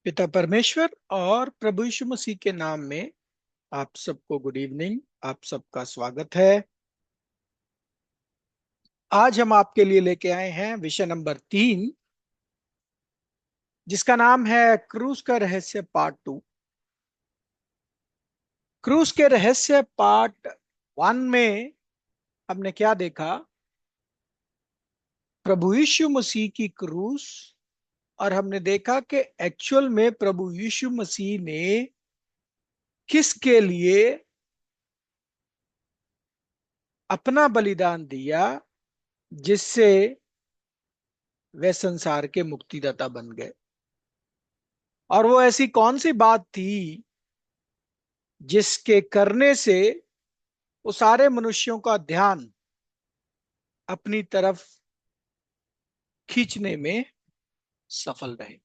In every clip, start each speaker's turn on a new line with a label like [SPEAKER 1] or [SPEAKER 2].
[SPEAKER 1] पिता परमेश्वर और प्रभु यीशु मसीह के नाम में आप सबको गुड इवनिंग। आप सबका स्वागत है। आज हम आपके लिए लेके आए हैं विषय नंबर 3, जिसका नाम है क्रूस का रहस्य पार्ट 2। क्रूस के रहस्य पार्ट 1 में हमने क्या देखा? प्रभु यीशु मसीह की क्रूस। और हमने देखा कि एक्चुअल में प्रभु यीशु मसीह ने किसके लिए अपना बलिदान दिया, जिससे वे संसार के मुक्तिदाता बन गए। और वो ऐसी कौन सी बात थी जिसके करने से वो सारे मनुष्यों का ध्यान अपनी तरफ खींचने में सफल रहे।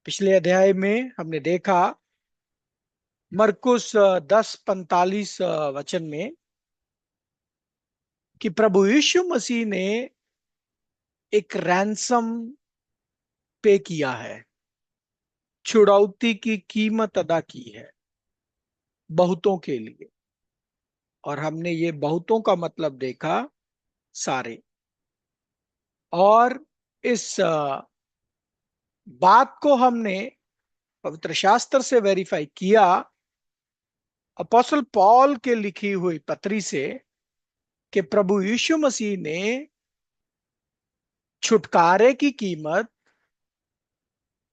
[SPEAKER 1] पिछले अध्याय में हमने देखा मरकुस 10:45 वचन में कि प्रभु यीशु मसीह ने एक रैंसम पे किया है, छुड़ौती की कीमत अदा की है बहुतों के लिए। और हमने ये बहुतों का मतलब देखा, सारे। और इस बात को हमने पवित्र शास्त्र से वेरीफाई किया अपोस्टल पॉल के लिखी हुई पत्री से कि प्रभु यीशु मसीह ने छुटकारे की कीमत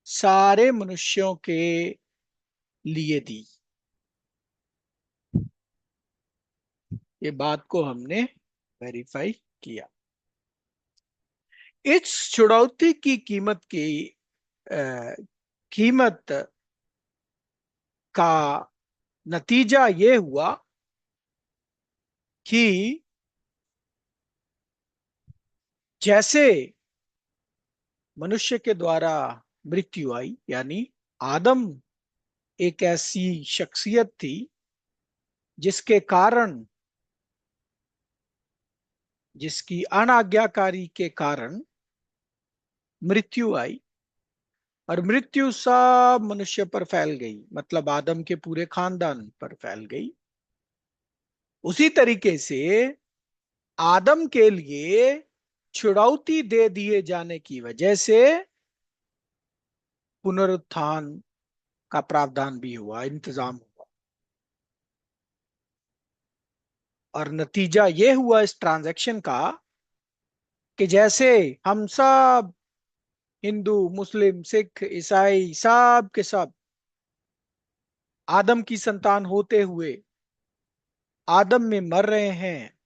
[SPEAKER 1] सारे मनुष्यों के लिए दी। ये बात को हमने वेरीफाई किया। इस छुड़ौती की कीमत की कीमत का नतीजा ये हुआ कि जैसे मनुष्य के द्वारा मृत्यु आई, यानी आदम एक ऐसी शख्सियत थी जिसके कारण, जिसकी अनाज्ञाकारी के कारण मृत्यु आई। और मृत्यु सब मनुष्य पर फैल गई, मतलब आदम के पूरे खानदान पर फैल गई। उसी तरीके से आदम के लिए छुड़ौती दे दिए जाने की वजह से पुनरुत्थान का प्रावधान भी हुआ, इंतजाम हुआ। और नतीजा यह हुआ इस ट्रांजैक्शन का कि जैसे हम सब, हिंदू, मुस्लिम, सिख, ईसाई, सब के सब आदम की संतान होते हुए आदम में मर रहे हैं,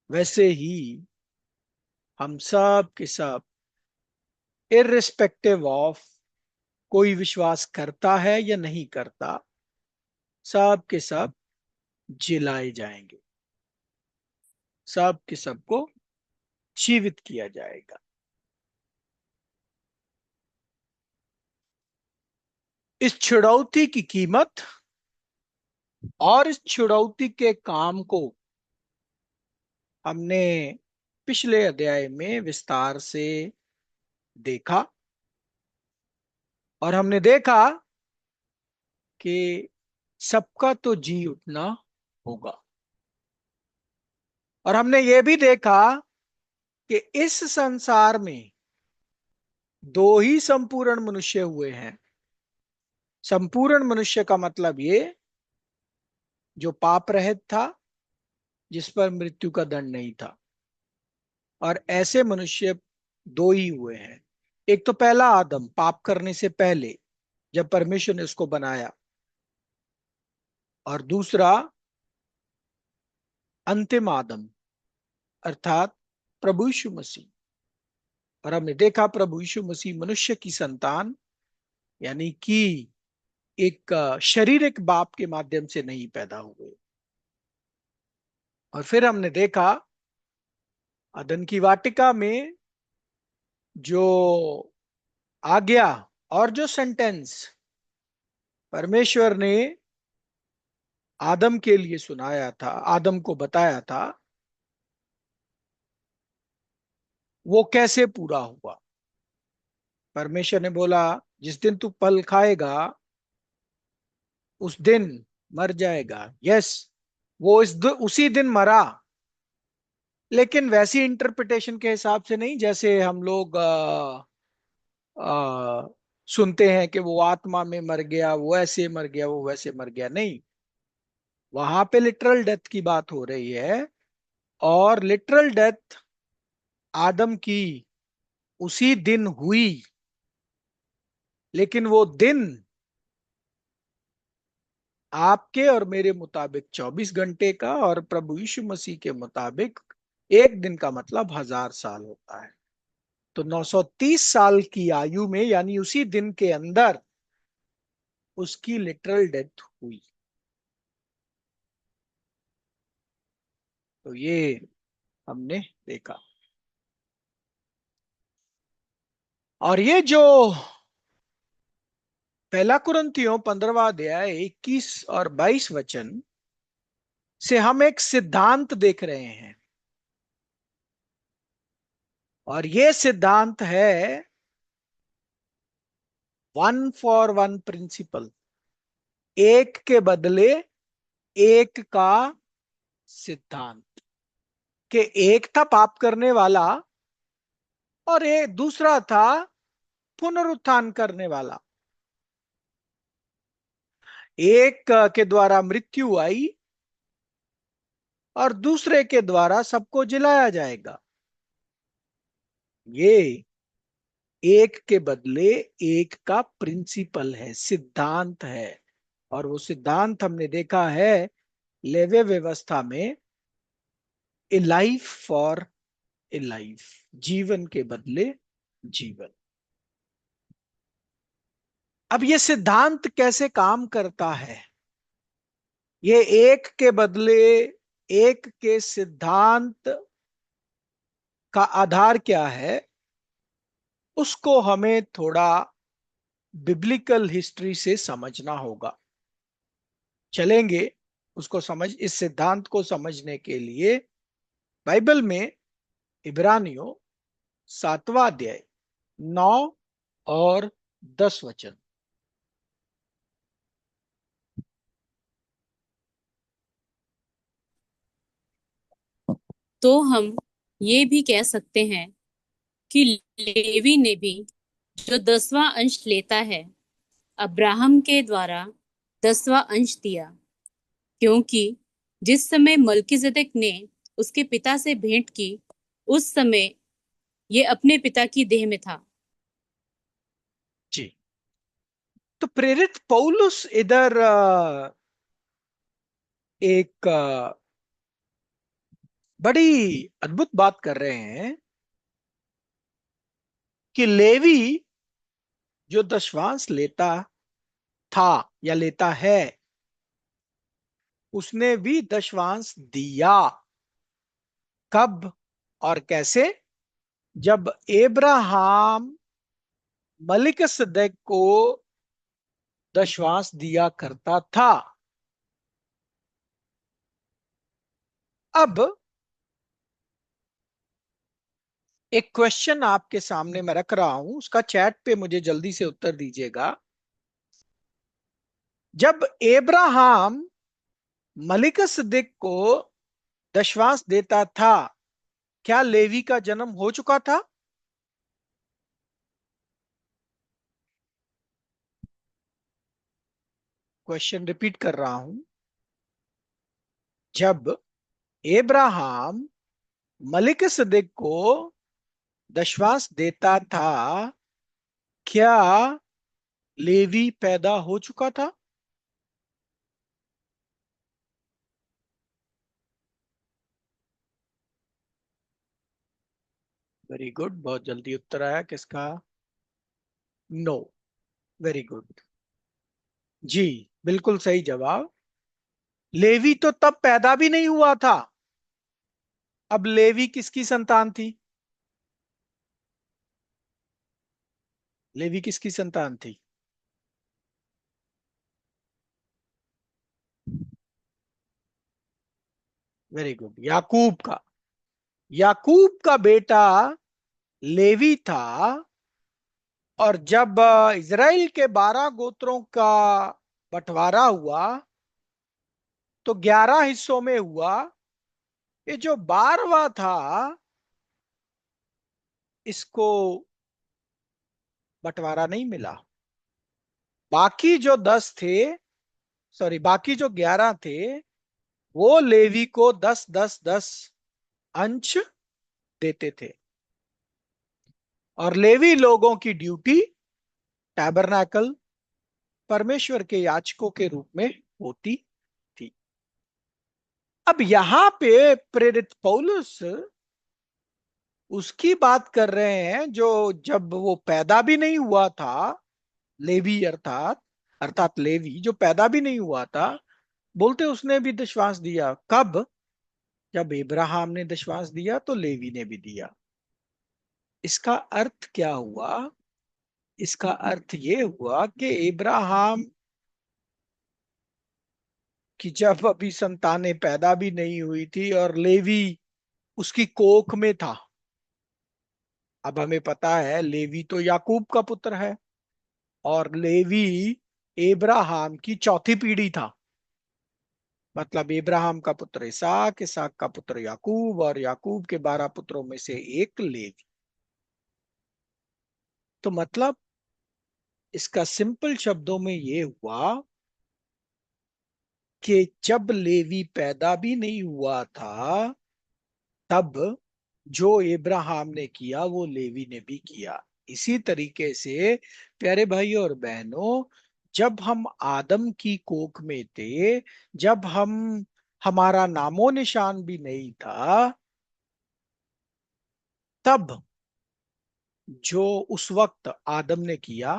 [SPEAKER 1] वैसे ही हम सब के सब, इररिस्पेक्टिव ऑफ कोई विश्वास करता है या नहीं करता, सब के सब जिलाए जाएंगे, सब के सबको जीवित किया जाएगा। इस छुड़ौती की कीमत और इस छुड़ौती के काम को हमने पिछले अध्याय में विस्तार से देखा। और हमने देखा कि सबका तो जी उठना होगा। और हमने ये भी देखा कि इस संसार में दो ही संपूर्ण मनुष्य हुए हैं। संपूर्ण मनुष्य का मतलब ये, जो पाप रहित था, जिस पर मृत्यु का दंड नहीं था। और ऐसे मनुष्य दो ही हुए हैं। एक तो पहला आदम, पाप करने से पहले, जब परमेश्वर ने उसको बनाया। और दूसरा अंतिम आदम, अर्थात प्रभु यीशु मसीह। और हमने देखा प्रभु यीशु मसीह मनुष्य की संतान, यानी कि एक शारीरिक बाप के माध्यम से नहीं पैदा हुए। और फिर हमने देखा अदन की वाटिका में जो आज्ञा और जो सेंटेंस परमेश्वर ने आदम के लिए सुनाया था, आदम को बताया था, वो कैसे पूरा हुआ? परमेश्वर ने बोला, जिस दिन तू फल खाएगा उस दिन मर जाएगा। यस, वो उसी दिन मरा, लेकिन वैसी इंटरप्रिटेशन के हिसाब से नहीं जैसे हम लोग आ, सुनते हैं कि वो आत्मा में मर गया, वो ऐसे मर गया, वो वैसे मर गया। नहीं, वहां पे लिटरल डेथ की बात हो रही है। और लिटरल डेथ आदम की उसी दिन हुई, लेकिन वो दिन आपके और मेरे मुताबिक 24 घंटे का, और प्रभु यीशु मसीह के मुताबिक एक दिन का मतलब 1000 साल होता है। तो 930 साल की आयु में, यानी उसी दिन के अंदर उसकी लिटरल डेथ हुई। तो ये हमने देखा। और ये जो पहला कुरिन्थियों 15वां अध्याय 21 और 22 वचन से हम एक सिद्धांत देख रहे हैं। और ये सिद्धांत है 1 for 1 प्रिंसिपल, एक के बदले एक का सिद्धांत। कि एक था पाप करने वाला और एक दूसरा था पुनरुत्थान करने वाला। एक के द्वारा मृत्यु आई और दूसरे के द्वारा सबको जिलाया जाएगा। ये एक के बदले एक का प्रिंसिपल है, सिद्धांत है। और वो सिद्धांत हमने देखा है लेवे व्यवस्था में, ए लाइफ फॉर ए लाइफ, जीवन के बदले जीवन। अब ये सिद्धांत कैसे काम करता है? ये एक के बदले एक के सिद्धांत का आधार क्या है, उसको हमें थोड़ा बिब्लिकल हिस्ट्री से समझना होगा। चलेंगे उसको समझ, इस सिद्धांत को समझने के लिए बाइबल में इब्रानियों 7वां अध्याय 9 और 10 वचन।
[SPEAKER 2] तो हम ये भी कह सकते हैं कि लेवी ने भी जो 10वां अंश लेता है, अब्राहम के द्वारा 10वां अंश दिया, क्योंकि जिस समय मल्कीजेदेक ने उसके पिता से भेंट की, उस समय ये अपने पिता की देह में था।
[SPEAKER 1] जी। तो प्रेरित पौलुस इधर एक बड़ी अद्भुत बात कर रहे हैं कि लेवी जो दशवांश लेता था या लेता है, उसने भी दशवांश दिया। कब और कैसे? जब एब्राहम मलिकिसदेक को दशवांश दिया करता था। अब एक क्वेश्चन आपके सामने मैं रख रहा हूं, उसका चैट पे मुझे जल्दी से उत्तर दीजिएगा। जब एब्राहम मलिकिसदेक को दशवांश देता था, क्या लेवी का जन्म हो चुका था? क्वेश्चन रिपीट कर रहा हूं। जब एब्राहम मलिकिसदेक को दशवांश देता था, क्या लेवी पैदा हो चुका था? वेरी गुड, बहुत जल्दी उत्तर आया किसका? नो। Very good. जी, बिल्कुल सही जवाब। लेवी तो तब पैदा भी नहीं हुआ था। अब लेवी किसकी संतान थी? लेवी किसकी संतान थी? वेरी गुड, याकूब का। याकूब का बेटा लेवी था, और जब इज़राइल के 12 गोत्रों का बंटवारा हुआ तो 11 हिस्सों में हुआ। ये जो 12वां था, इसको बंटवारा नहीं मिला। बाकी जो 10 थे, सॉरी, बाकी जो 11 थे, वो लेवी को 10 10 10 अंश देते थे। और लेवी लोगों की ड्यूटी टैबरनाकल, परमेश्वर के याजकों के रूप में होती थी। अब यहां पे प्रेरित पौलुस उसकी बात कर रहे हैं जो जब वो पैदा भी नहीं हुआ था, लेवी अर्थात अर्थात लेवी जो पैदा भी नहीं हुआ था, बोलते उसने भी दशवांश दिया। कब? जब इब्राहिम ने दशवांश दिया तो लेवी ने भी दिया। इसका अर्थ क्या हुआ? इसका अर्थ ये हुआ कि इब्राहिम की जब अभी संतानें पैदा भी नहीं हुई थी और लेवी उसकी कोख में था। अब हमें पता है लेवी तो याकूब का पुत्र है, और लेवी इब्राहिम की चौथी पीढ़ी था। मतलब इब्राहिम का पुत्र इसहाक, इसहाक का पुत्र याकूब, और याकूब के 12 पुत्रों में से एक लेवी। तो मतलब इसका सिंपल शब्दों में ये हुआ कि जब लेवी पैदा भी नहीं हुआ था, तब जो इब्राहिम ने किया वो लेवी ने भी किया। इसी तरीके से प्यारे भाइयों और बहनों, जब हम आदम की कोख में थे, जब हमारा नामो निशान भी नहीं था, तब जो उस वक्त आदम ने किया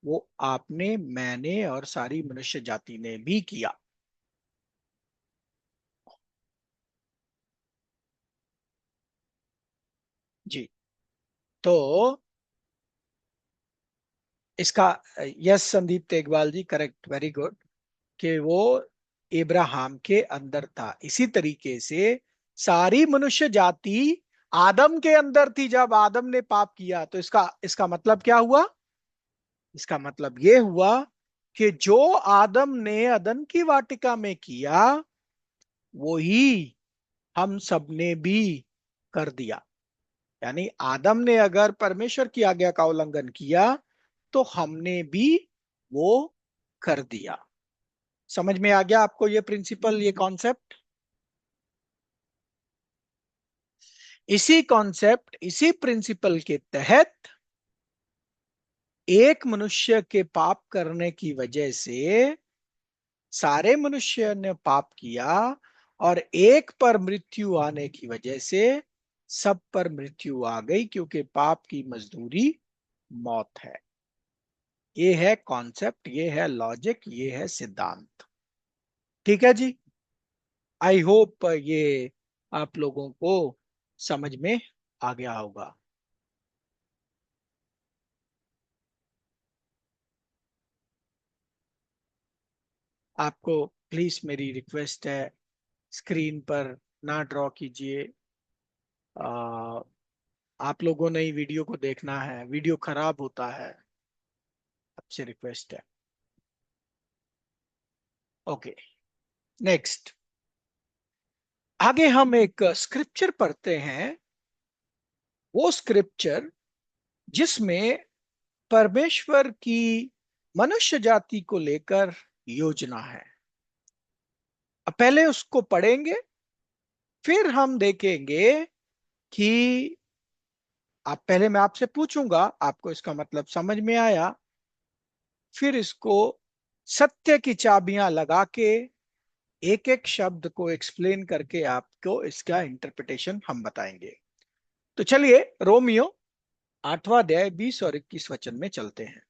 [SPEAKER 1] वो आपने, मैंने और सारी मनुष्य जाति ने भी किया। जी। तो इसका, यस संदीप तेगवाल जी, करेक्ट, वेरी गुड, कि वो इब्राहिम के अंदर था। इसी तरीके से सारी मनुष्य जाति आदम के अंदर थी जब आदम ने पाप किया। तो इसका इसका मतलब क्या हुआ? इसका मतलब ये हुआ कि जो आदम ने अदन की वाटिका में किया वही हम सब ने भी कर दिया। यानी आदम ने अगर परमेश्वर की आज्ञा का उल्लंघन किया तो हमने भी वो कर दिया। समझ में आ गया आपको ये प्रिंसिपल, ये कॉन्सेप्ट? इसी कॉन्सेप्ट, इसी प्रिंसिपल के तहत एक मनुष्य के पाप करने की वजह से सारे मनुष्य ने पाप किया, और एक पर मृत्यु आने की वजह से सब पर मृत्यु आ गई, क्योंकि पाप की मजदूरी मौत है। ये है कॉन्सेप्ट, ये है लॉजिक, ये है सिद्धांत। ठीक है जी। आई होप ये आप लोगों को समझ में आ गया होगा। आपको प्लीज मेरी रिक्वेस्ट है, स्क्रीन पर ना ड्रॉ कीजिए। आ, आप लोगों ने ही वीडियो को देखना है, वीडियो खराब होता है। आपसे रिक्वेस्ट है। Okay, next. आगे हम एक स्क्रिप्चर पढ़ते हैं। वो स्क्रिप्चर जिसमें परमेश्वर की मनुष्य जाति को लेकर योजना है। अब पहले उसको पढ़ेंगे, फिर हम देखेंगे कि आप पहले, मैं आपसे पूछूंगा आपको इसका मतलब समझ में आया, फिर इसको सत्य की चाबियां लगा के एक एक शब्द को एक्सप्लेन करके आपको इसका इंटरप्रिटेशन हम बताएंगे। तो चलिए रोमियो 8वां अध्याय 20 और 21 वचन में चलते हैं।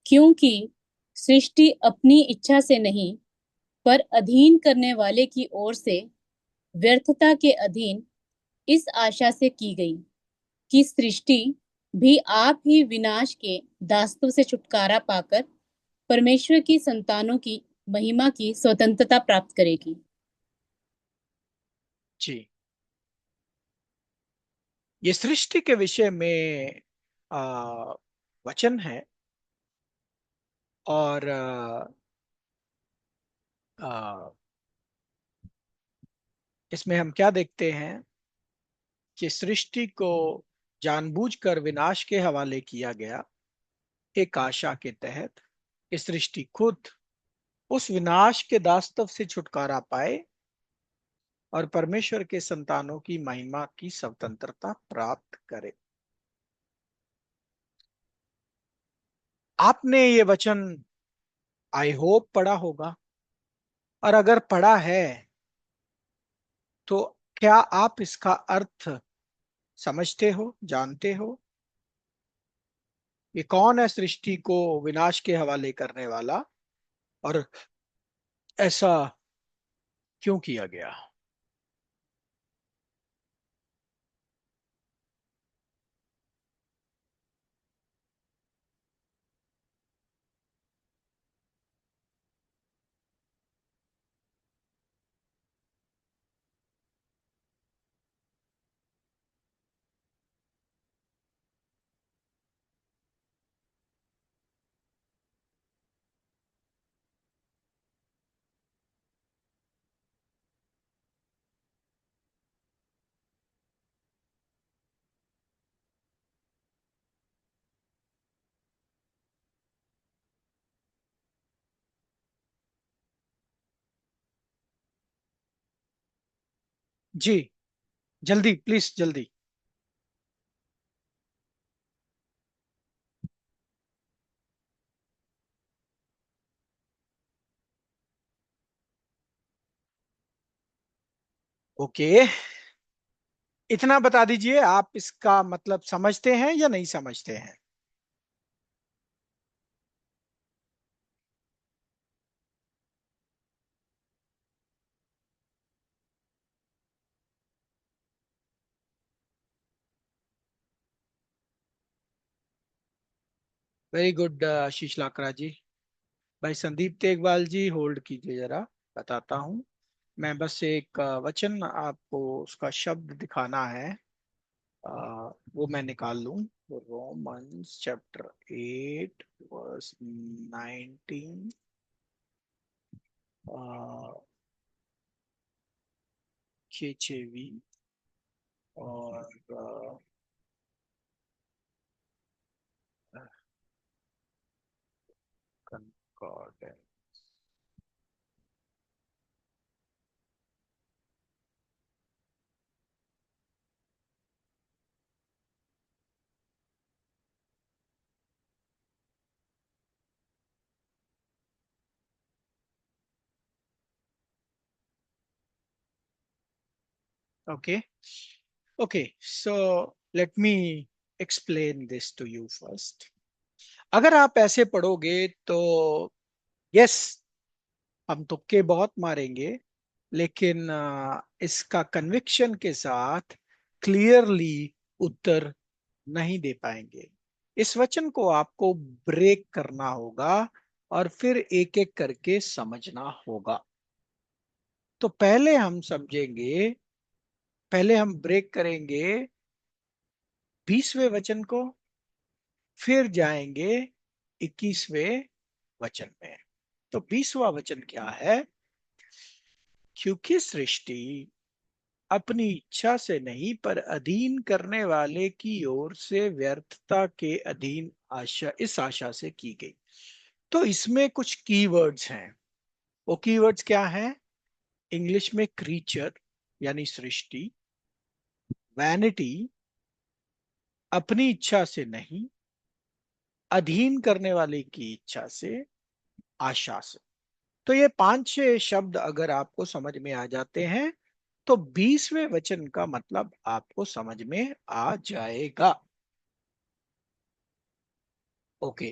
[SPEAKER 2] क्योंकि सृष्टि अपनी इच्छा से नहीं, पर अधीन करने वाले की ओर से व्यर्थता के अधीन इस आशा से की गई कि सृष्टि भी आप ही विनाश के दास्तों से छुटकारा पाकर परमेश्वर की संतानों की महिमा की स्वतंत्रता प्राप्त करेगी।
[SPEAKER 1] जी, ये सृष्टि के विषय में आ, वचन है। और आ, इसमें हम क्या देखते हैं कि सृष्टि को जानबूझकर विनाश के हवाले किया गया, एक आशा के तहत कि सृष्टि खुद उस विनाश के दास्तव से छुटकारा पाए और परमेश्वर के संतानों की महिमा की स्वतंत्रता प्राप्त करे। आपने ये वचन आई होप पढ़ा होगा, और अगर पढ़ा है तो क्या आप इसका अर्थ समझते हो, जानते हो? ये कौन है सृष्टि को विनाश के हवाले करने वाला, और ऐसा क्यों किया गया? जी, जल्दी प्लीज, जल्दी। ओके, इतना बता दीजिए, आप इसका मतलब समझते हैं या नहीं समझते हैं? वेरी गुड आशीष लाकरा जी। भाई संदीप तेगवाल जी, होल्ड कीजिए जरा, बताता हूँ। मैं बस एक वचन आपको उसका शब्द दिखाना है। अ, वो मैं निकाल लूं। रोमन्स चैप्टर 8 वर्स 19, KJV, और concordance। Okay, okay, so let me explain this to you first. अगर आप ऐसे पढ़ोगे तो यस, हम तुक्के बहुत मारेंगे, लेकिन इसका कन्विक्शन के साथ क्लियरली उत्तर नहीं दे पाएंगे। इस वचन को आपको ब्रेक करना होगा और फिर एक एक करके समझना होगा। तो पहले हम समझेंगे, पहले हम ब्रेक करेंगे 20वें वचन को, फिर जाएंगे 21वें वचन में। तो 20वां वचन क्या है? क्योंकि सृष्टि अपनी इच्छा से नहीं पर अधीन करने वाले की ओर से व्यर्थता के अधीन आशा, इस आशा से की गई। तो इसमें कुछ कीवर्ड्स हैं। वो कीवर्ड्स क्या हैं? इंग्लिश में क्रीचर यानी सृष्टि, वैनिटी अपनी इच्छा से नहीं, अधीन करने वाले की इच्छा से, आशा से। तो ये 5-6 शब्द अगर आपको समझ में आ जाते हैं तो 20वें वचन का मतलब आपको समझ में आ जाएगा। ओके,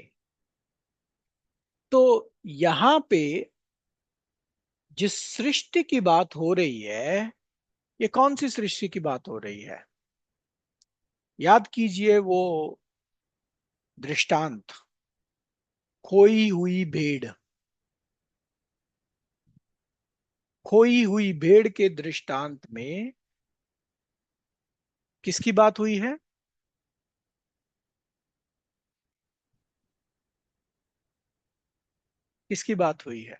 [SPEAKER 1] तो यहां पे जिस सृष्टि की बात हो रही है, ये कौन सी सृष्टि की बात हो रही है? याद कीजिए वो दृष्टांत, खोई हुई भेड़। खोई हुई भेड़ के दृष्टांत में किसकी बात हुई है? किसकी बात हुई है?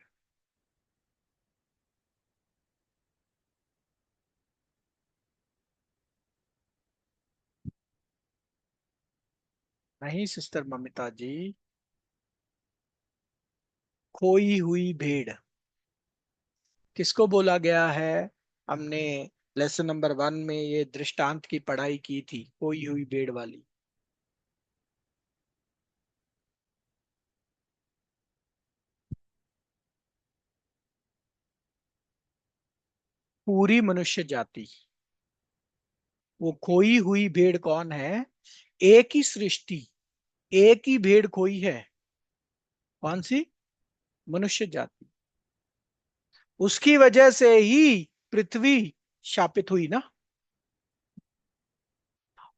[SPEAKER 1] नहीं सिस्टर ममिता जी, खोई हुई भेड़ किसको बोला गया है? हमने लेसन नंबर 1 में ये दृष्टांत की पढ़ाई की थी, खोई हुई भेड़ वाली। पूरी मनुष्य जाति। वो खोई हुई भेड़ कौन है? एक ही सृष्टि, एक ही भेड़ खोई है। कौन सी? मनुष्य जाति। उसकी वजह से ही पृथ्वी शापित हुई ना।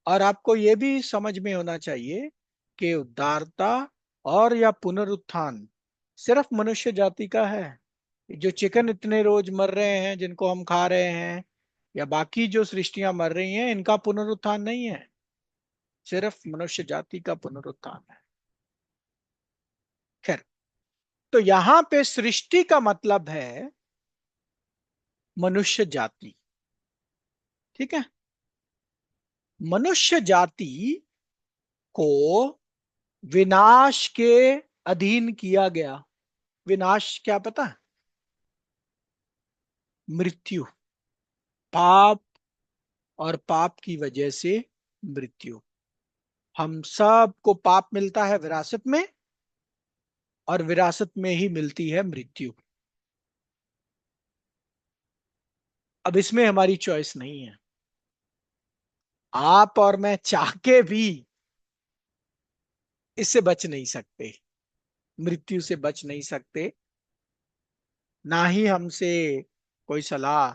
[SPEAKER 1] और आपको यह भी समझ में होना चाहिए कि उद्धारता और या पुनरुत्थान सिर्फ मनुष्य जाति का है। जो चिकन इतने रोज मर रहे हैं जिनको हम खा रहे हैं, या बाकी जो सृष्टियां मर रही हैं, इनका पुनरुत्थान नहीं है, सिर्फ मनुष्य जाति का पुनरुत्थान है। खैर, तो यहां पे सृष्टि का मतलब है मनुष्य जाति। ठीक है। मनुष्य जाति को विनाश के अधीन किया गया। विनाश क्या पता है? मृत्यु। पाप, और पाप की वजह से मृत्यु। हम सब को पाप मिलता है विरासत में, और विरासत में ही मिलती है मृत्यु। अब इसमें हमारी चॉइस नहीं है। आप और मैं चाह के भी इससे बच नहीं सकते, मृत्यु से बच नहीं सकते। ना ही हमसे कोई सलाह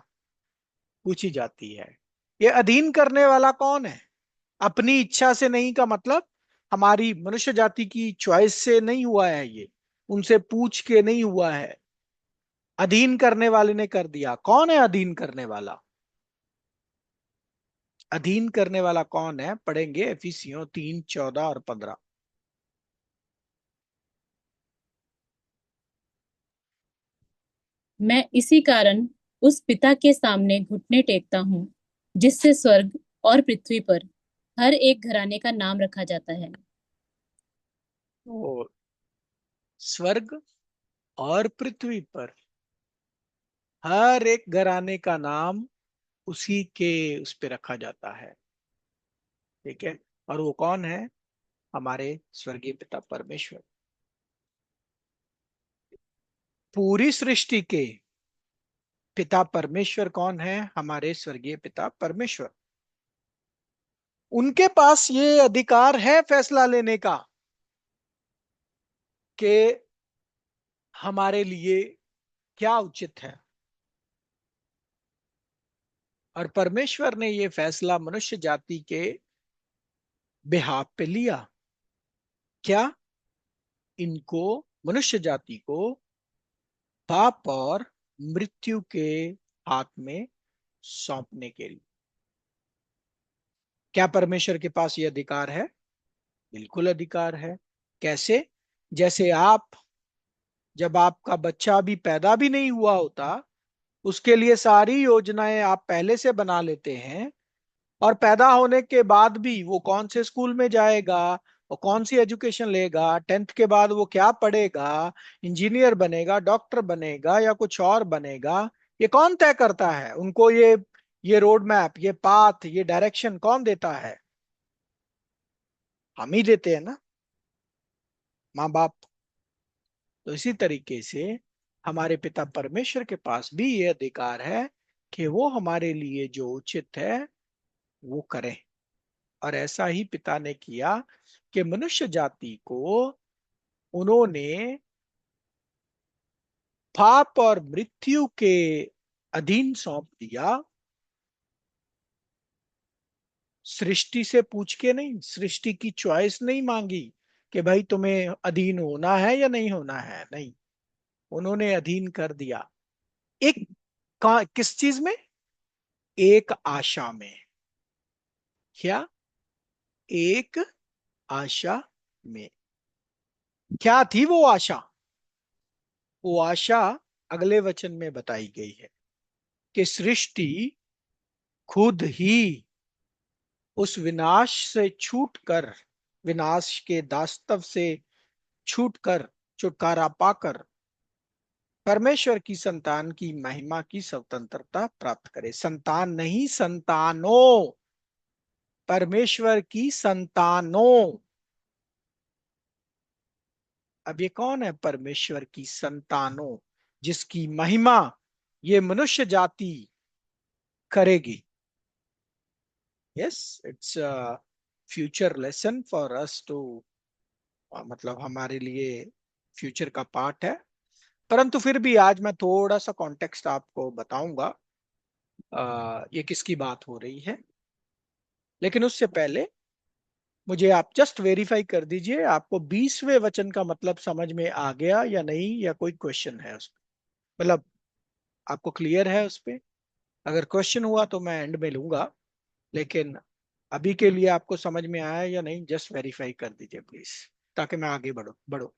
[SPEAKER 1] पूछी जाती है। ये अधीन करने वाला कौन है? अपनी इच्छा से नहीं का मतलब हमारी मनुष्य जाति की चॉइस से नहीं हुआ है ये, उनसे पूछ के नहीं हुआ है। अधीन करने वाले ने कर दिया। कौन है अधीन करने वाला? अधीन करने वाला कौन है? पढ़ेंगे एफिसियों 3:14 और 15।
[SPEAKER 2] मैं इसी कारण उस पिता के सामने घुटने टेकता हूँ जिससे स्वर्ग और पृथ्वी पर हर एक घराने का नाम रखा जाता है।
[SPEAKER 1] तो स्वर्ग और पृथ्वी पर हर एक घराने का नाम उसी के उस पे रखा जाता है। ठीक है। और वो कौन है? हमारे स्वर्गीय पिता परमेश्वर। पूरी सृष्टि के पिता परमेश्वर कौन है? हमारे स्वर्गीय पिता परमेश्वर। उनके पास ये अधिकार है फैसला लेने का कि हमारे लिए क्या उचित है। और परमेश्वर ने ये फैसला मनुष्य जाति के बिहाफ पे लिया। क्या? इनको, मनुष्य जाति को पाप और मृत्यु के हाथ में सौंपने के लिए। क्या परमेश्वर के पास ये अधिकार है? बिल्कुल अधिकार है। कैसे? जैसे आप, जब आपका बच्चा अभी पैदा भी नहीं हुआ होता, उसके लिए सारी योजनाएं आप पहले से बना लेते हैं। और पैदा होने के बाद भी वो कौन से स्कूल में जाएगा, और कौन सी एजुकेशन लेगा, 10th के बाद वो क्या पढ़ेगा, इंजीनियर बनेगा, डॉक्टर बनेगा, या कुछ और बनेगा, ये कौन तय करता है? उनको ये रोड मैप, ये पाथ, ये डायरेक्शन कौन देता है? हम ही देते हैं ना, माँ बाप। तो इसी तरीके से हमारे पिता परमेश्वर के पास भी ये अधिकार है कि वो हमारे लिए जो उचित है वो करें। और ऐसा ही पिता ने किया कि मनुष्य जाति को उन्होंने पाप और मृत्यु के अधीन सौंप दिया। सृष्टि से पूछ के नहीं, सृष्टि की चॉइस नहीं मांगी कि भाई तुम्हें अधीन होना है या नहीं होना है। नहीं, उन्होंने अधीन कर दिया। एक किस चीज में? एक आशा में। क्या? एक आशा में। क्या थी वो आशा? वो आशा अगले वचन में बताई गई है कि सृष्टि खुद ही उस विनाश से छूटकर, विनाश के दास्तव से छूटकर, छुटकारा पाकर परमेश्वर की संतान की महिमा की स्वतंत्रता प्राप्त करे। संतान नहीं, संतानों, परमेश्वर की संतानों। अब ये कौन है परमेश्वर की संतानों जिसकी महिमा ये मनुष्य जाति करेगी? Yes, it's future lesson for us too, मतलब हमारे लिए फ्यूचर का पार्ट है। परंतु फिर भी आज मैं थोड़ा सा कॉन्टेक्स्ट आपको बताऊंगा ये किसकी बात हो रही है। लेकिन उससे पहले मुझे आप जस्ट वेरीफाई कर दीजिए आपको 20वें वचन का मतलब समझ में आ गया या नहीं, या कोई क्वेश्चन है उस पे, मतलब आपको क्लियर है उस पे? अगर क्वेश्चन हुआ तो मैं एंड में लूंगा, लेकिन अभी के लिए आपको समझ में आया या नहीं, जस्ट वेरीफाई कर दीजिए प्लीज, ताकि मैं आगे बढ़ू बढ़ू।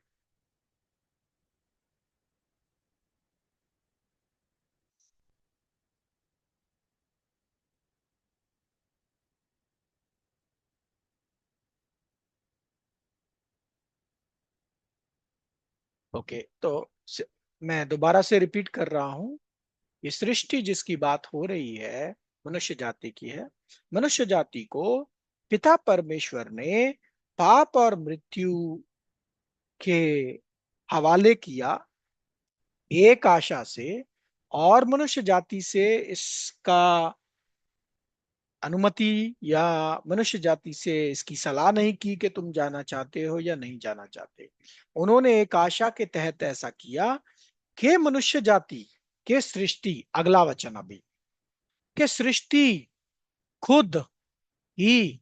[SPEAKER 1] ओके, तो मैं दोबारा से रिपीट कर रहा हूं। ये सृष्टि जिसकी बात हो रही है मनुष्य जाति की है। मनुष्य जाति को पिता परमेश्वर ने पाप और मृत्यु के हवाले किया एक आशा से, और मनुष्य जाति से इसका अनुमति या मनुष्य जाति से इसकी सलाह नहीं की कि तुम जाना चाहते हो या नहीं जाना चाहते। उन्होंने एक आशा के तहत ऐसा किया कि मनुष्य जाति के सृष्टि, अगला वचन अभी, कि सृष्टि खुद ही,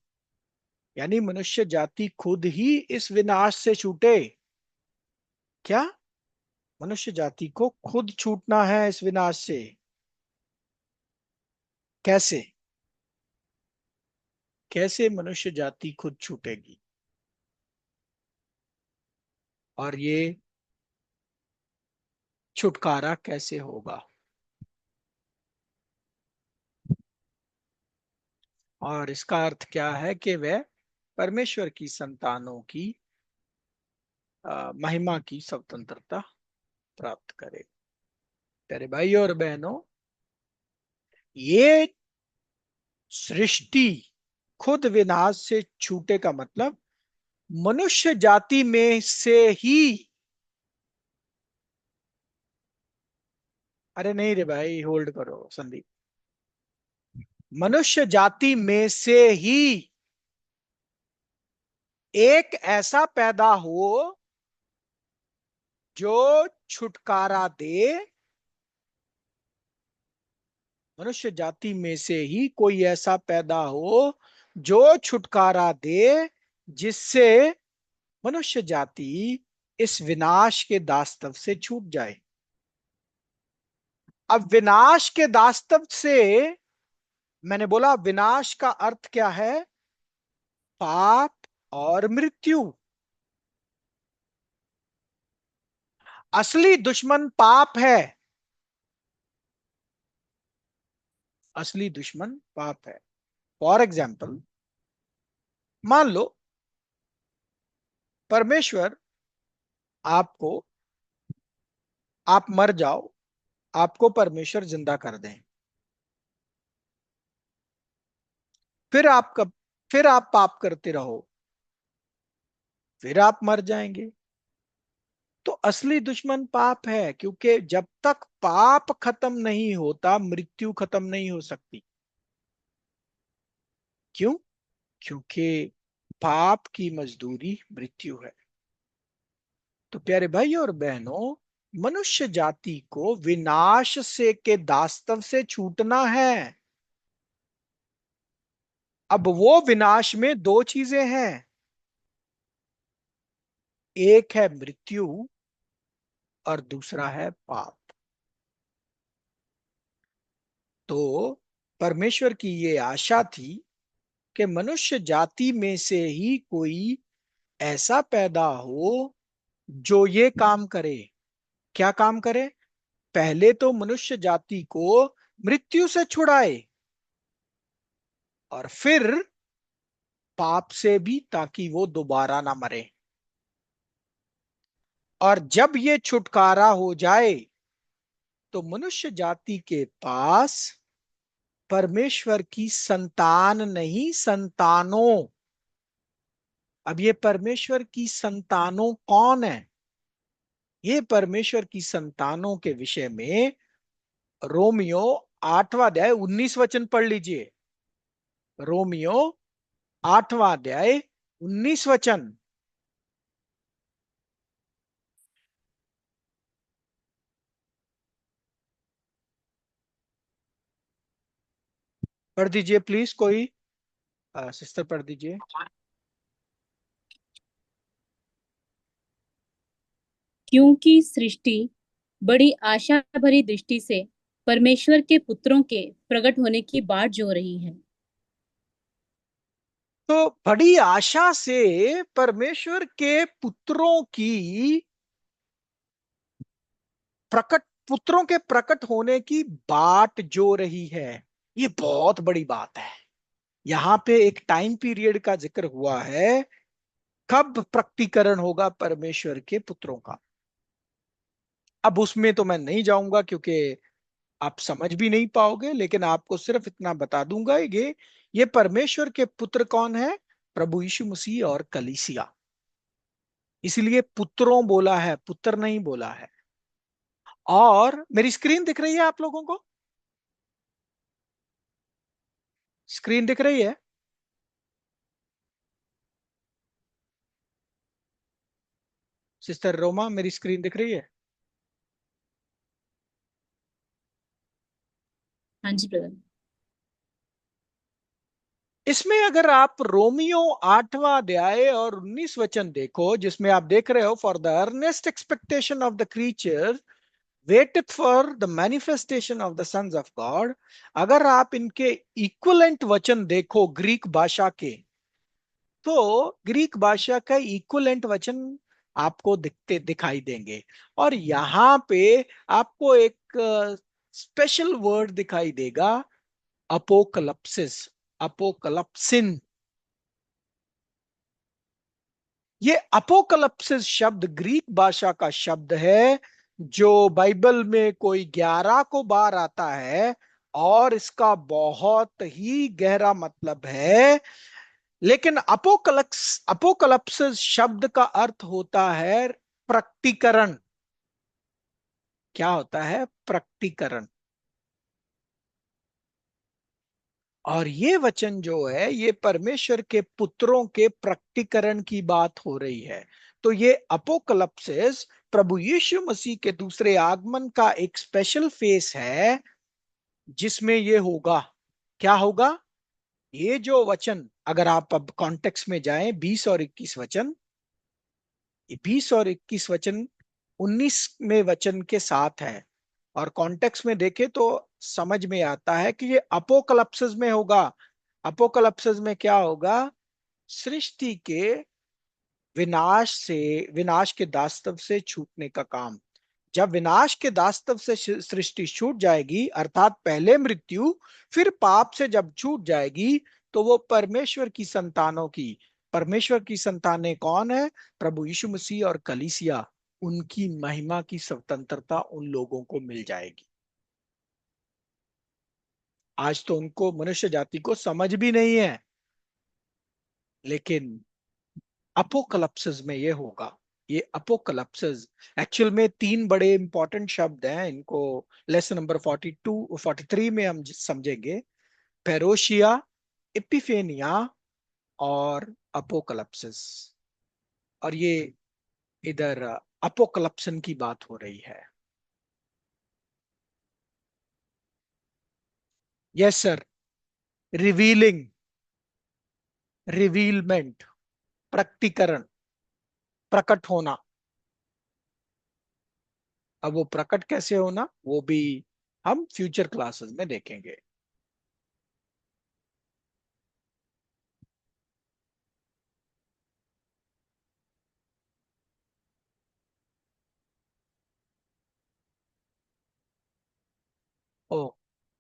[SPEAKER 1] यानी मनुष्य जाति खुद ही इस विनाश से छूटे। क्या? मनुष्य जाति को खुद छूटना है इस विनाश से। कैसे? कैसे मनुष्य जाति खुद छूटेगी? और ये छुटकारा कैसे होगा? और इसका अर्थ क्या है कि वह परमेश्वर की संतानों की महिमा की स्वतंत्रता प्राप्त करे। प्यारे भाई और बहनों, ये सृष्टि खुद विनाश से छूटे का मतलब मनुष्य जाति में से ही, अरे नहीं रे भाई, होल्ड करो संदीप, मनुष्य जाति में से ही एक ऐसा पैदा हो जो छुटकारा दे। मनुष्य जाति में से ही कोई ऐसा पैदा हो जो छुटकारा दे, जिससे मनुष्य जाति इस विनाश के दास्तव से छूट जाए। अब विनाश के दास्तव से, मैंने बोला विनाश का अर्थ क्या है? पाप और मृत्यु। असली दुश्मन पाप है। असली दुश्मन पाप है। फॉर एग्जाम्पल, मान लो परमेश्वर आपको, आप मर जाओ, आपको परमेश्वर जिंदा कर दें, फिर आप कब, फिर आप पाप करते रहो, फिर आप मर जाएंगे। तो असली दुश्मन पाप है, क्योंकि जब तक पाप खत्म नहीं होता मृत्यु खत्म नहीं हो सकती। क्यों? क्योंकि पाप की मजदूरी मृत्यु है। तो प्यारे भाई और बहनों, मनुष्य जाति को विनाश से के दास्तव से छूटना है। अब वो विनाश में दो चीजें हैं, एक है मृत्यु और दूसरा है पाप। तो परमेश्वर की ये आशा थी कि मनुष्य जाति में से ही कोई ऐसा पैदा हो जो ये काम करे। क्या काम करे? पहले तो मनुष्य जाति को मृत्यु से छुड़ाए, और फिर पाप से भी, ताकि वो दोबारा ना मरे। और जब ये छुटकारा हो जाए तो मनुष्य जाति के पास परमेश्वर की संतान नहीं, संतानों। अब ये परमेश्वर की संतानों कौन है? ये परमेश्वर की संतानों के विषय में रोमियो 8वां अध्याय 19 वचन पढ़ लीजिए। रोमियो 8वां अध्याय 19 वचन पढ़ दीजिए प्लीज। कोई सिस्टर पढ़ दीजिए।
[SPEAKER 2] क्योंकि सृष्टि बड़ी आशा भरी दृष्टि से परमेश्वर के पुत्रों के प्रकट होने की बाट जो रही है।
[SPEAKER 1] तो बड़ी आशा से परमेश्वर के पुत्रों की प्रकट पुत्रों के प्रकट होने की बाट जो रही है, ये बहुत बड़ी बात है। यहां पे एक टाइम पीरियड का जिक्र हुआ है, कब प्रकटीकरण होगा परमेश्वर के पुत्रों का। अब उसमें तो मैं नहीं जाऊंगा क्योंकि आप समझ भी नहीं पाओगे, लेकिन आपको सिर्फ इतना बता दूंगा, ये परमेश्वर के पुत्र कौन है? प्रभु यीशु मसीह और कलीसिया। इसलिए पुत्रों बोला है, पुत्र नहीं बोला है। और मेरी स्क्रीन दिख रही है आप लोगों को? स्क्रीन दिख रही है? सिस्टर रोमा, मेरी स्क्रीन दिख रही है?
[SPEAKER 2] हाँ जी ब्रदर।
[SPEAKER 1] इसमें अगर आप रोमियो 8वां अध्याय और 19 वचन देखो, जिसमें आप देख रहे हो, for the earnest expectation of the creature waiteth for the manifestation of the sons of God. अगर आप इनके इक्वलेंट वचन देखो ग्रीक भाषा के, तो ग्रीक भाषा का इक्वलेंट वचन आपको दिखाई देंगे। और यहां पे आपको एक स्पेशल वर्ड दिखाई देगा, अपोकलप्सिस, अपोकलप्सिन। ये अपोकलप्सिस शब्द ग्रीक भाषा का शब्द है, जो बाइबल में कोई 11 को बार आता है, और इसका बहुत ही गहरा मतलब है। लेकिन अपोकलप्सिस शब्द का अर्थ होता है प्रकटीकरण। क्या होता है? प्रकटीकरण। और ये वचन जो है, ये परमेश्वर के पुत्रों के प्रकटीकरण की बात हो रही है। तो ये अपोकलप्सिस प्रभु यीशु मसीह के दूसरे आगमन का एक स्पेशल फेस है, जिसमें ये होगा। क्या होगा? ये जो वचन, अगर आप अब कॉन्टेक्स्ट में जाएं, 20 और 21 वचन, ये 20 और 21 वचन 19 में वचन के साथ है। और कॉन्टेक्स्ट में देखें तो समझ में आता है कि ये अपोकलप्सिस में होगा। अपोकलप्सिस में क्या होगा? सृष्टि के विनाश से, विनाश के दास्तव से छूटने का काम। जब विनाश के दास्तव से सृष्टि छूट जाएगी, अर्थात पहले मृत्यु फिर पाप से जब छूट जाएगी, तो वो परमेश्वर की संतानों की, परमेश्वर की संतानें कौन है? प्रभु यीशु मसीह और कलीसिया, उनकी महिमा की स्वतंत्रता उन लोगों को मिल जाएगी। आज तो उनको, मनुष्य जाति को समझ भी नहीं है, लेकिन अपोकलप्सिस में ये होगा। ये अपोकलप्सिस एक्चुअल में 3 बड़े इंपॉर्टेंट शब्द हैं, इनको लेसन नंबर 43 में हम समझेंगे। पेरोशिया, इपिफेनिया और अपोकलप्सिस। और ये इधर अपोकलप्सन की बात हो रही है। Yes sir. रिवीलिंग, रिवीलमेंट, प्रकटीकरण, प्रकट होना। अब वो प्रकट कैसे होना, वो भी हम फ्यूचर क्लासेस में देखेंगे। ओ,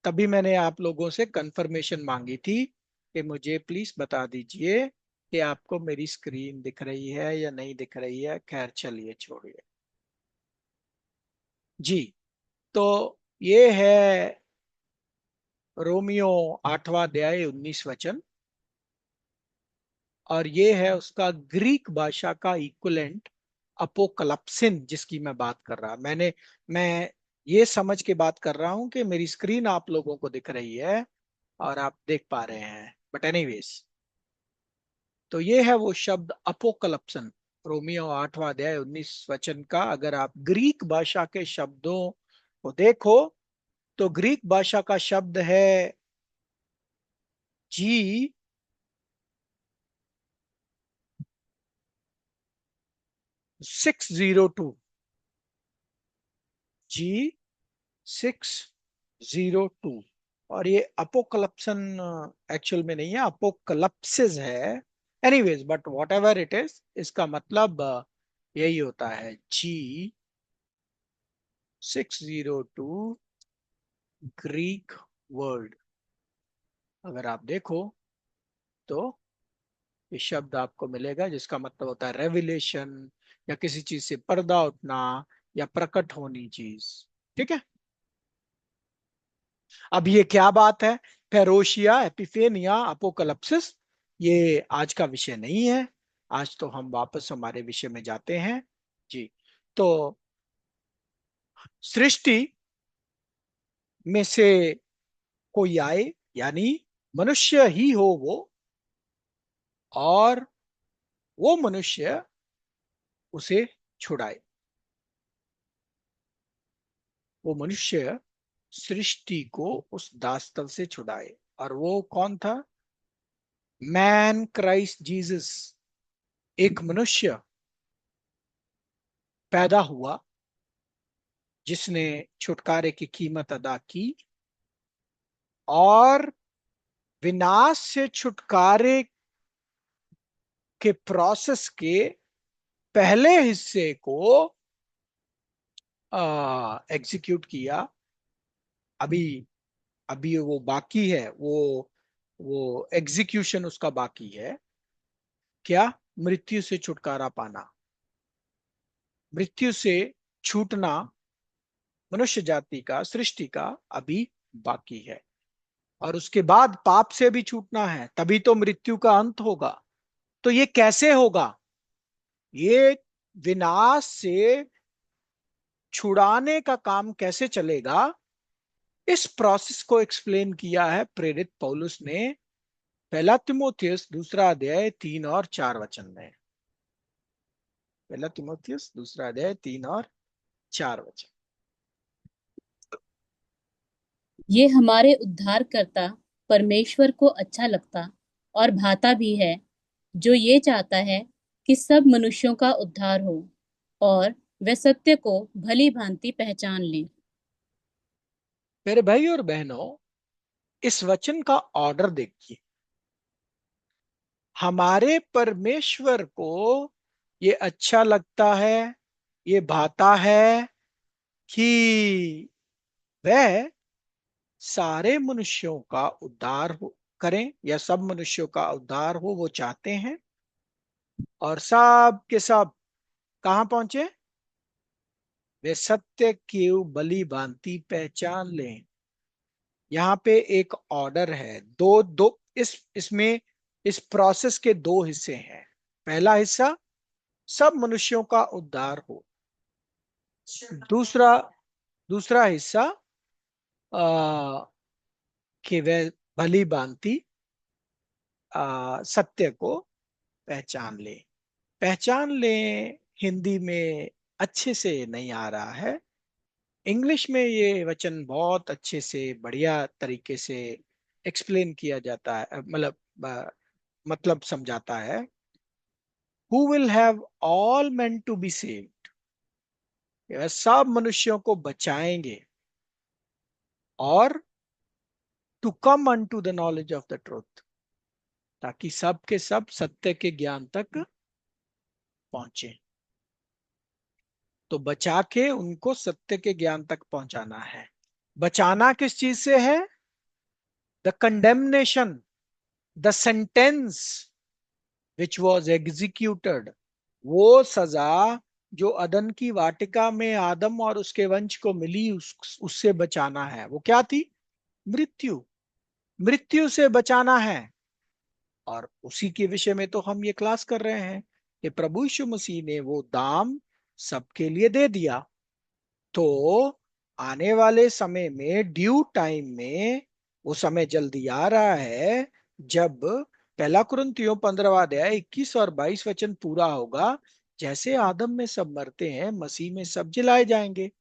[SPEAKER 1] तभी मैंने आप लोगों से कंफर्मेशन मांगी थी कि मुझे प्लीज बता दीजिए कि आपको मेरी स्क्रीन दिख रही है या नहीं दिख रही है। खैर चलिए छोड़िए जी। तो ये है रोमियो 8वां अध्याय 19 वचन, और ये है उसका ग्रीक भाषा का इक्विवेलेंट अपोकलप्सिन, जिसकी मैं बात कर रहा। मैं ये समझ के बात कर रहा हूं कि मेरी स्क्रीन आप लोगों को दिख रही है और आप देख पा रहे हैं, बट एनीवेज, तो ये है वो शब्द अपोकलप्सन। रोमियो 8वां अध्याय 19 वचन का अगर आप ग्रीक भाषा के शब्दों को देखो तो ग्रीक भाषा का शब्द है G 602। G 602। और ये अपोकलप्सन एक्चुअल में नहीं है, अपोकलप्सिस है। Anyways, but what ever it is, इसका मतलब यही होता है, G 602 ग्रीक वर्ड। अगर आप देखो तो ये शब्द आपको मिलेगा जिसका मतलब होता है रेविलेशन, या किसी चीज से पर्दा उठना, या प्रकट होनी चीज। ठीक है। अब ये क्या बात है, पेरोशिया, एपिफेनिया, अपोकलप्सिस, ये आज का विषय नहीं है। आज तो हम वापस हमारे विषय में जाते हैं जी। तो सृष्टि में से कोई आए, यानी मनुष्य ही हो वो, और वो मनुष्य उसे छुड़ाए। वो मनुष्य सृष्टि को उस दास्तव से छुड़ाए, और वो कौन था? Man Christ Jesus. एक मनुष्य पैदा हुआ जिसने छुटकारे की कीमत अदा की, और विनाश से छुटकारे के प्रोसेस के पहले हिस्से को एग्जीक्यूट किया। अभी अभी वो बाकी है, वो एग्जीक्यूशन उसका बाकी है। क्या? मृत्यु से छुटकारा पाना, मृत्यु से छूटना मनुष्य जाति का, सृष्टि का अभी बाकी है। और उसके बाद पाप से भी छूटना है, तभी तो मृत्यु का अंत होगा। तो ये कैसे होगा? ये विनाश से छुड़ाने का काम कैसे चलेगा, इस प्रोसेस को एक्सप्लेन किया है प्रेरित पौलुस ने पहला तिमोथियस 2 अध्याय 3 और 4 वचन में। पहला तिमोथियस 2 अध्याय 3 और 4 वचन।
[SPEAKER 2] ये हमारे उद्धारकर्ता परमेश्वर को अच्छा लगता और भाता भी है, जो ये चाहता है कि सब मनुष्यों का उद्धार हो और वे सत्य को भली भांति पहचान लें।
[SPEAKER 1] मेरे भाई और बहनों, इस वचन का ऑर्डर देखिए। हमारे परमेश्वर को ये अच्छा लगता है, ये भाता है कि वह सारे मनुष्यों का उद्धार हो करें, या सब मनुष्यों का उद्धार हो, वो चाहते हैं। और सब के सब कहां पहुंचे? वे सत्य की भली भांति पहचान लें। यहाँ पे एक ऑर्डर है, दो दो, इसमें इस प्रोसेस के दो हिस्से हैं। पहला हिस्सा, सब मनुष्यों का उद्धार हो। दूसरा दूसरा हिस्सा, आ, कि वे भली भांति सत्य को पहचान ले। पहचान ले हिंदी में अच्छे से नहीं आ रहा है। इंग्लिश में ये वचन बहुत अच्छे से, बढ़िया तरीके से एक्सप्लेन किया जाता है, मतलब समझाता है। Who will have all men to be saved, सब मनुष्यों को बचाएंगे। और to come unto the knowledge of the truth, ताकि सब के सब सत्य के ज्ञान तक पहुंचे। तो बचा के उनको सत्य के ज्ञान तक पहुंचाना है। बचाना किस चीज से है? The condemnation, the sentence which was executed, वो सजा जो अदन की वाटिका में आदम और उसके वंश को मिली, उससे बचाना है। वो क्या थी? मृत्यु। मृत्यु से बचाना है। और उसी के विषय में तो हम ये क्लास कर रहे हैं कि प्रभु यीशु मसीह ने वो दाम सबके लिए दे दिया। तो आने वाले समय में, ड्यू टाइम में, वो समय जल्दी आ रहा है जब पहला कुरिन्थियों 15वां अध्याय 21 और 22 वचन पूरा होगा। जैसे आदम में सब मरते हैं, मसीह में सब जिलाए जाएंगे।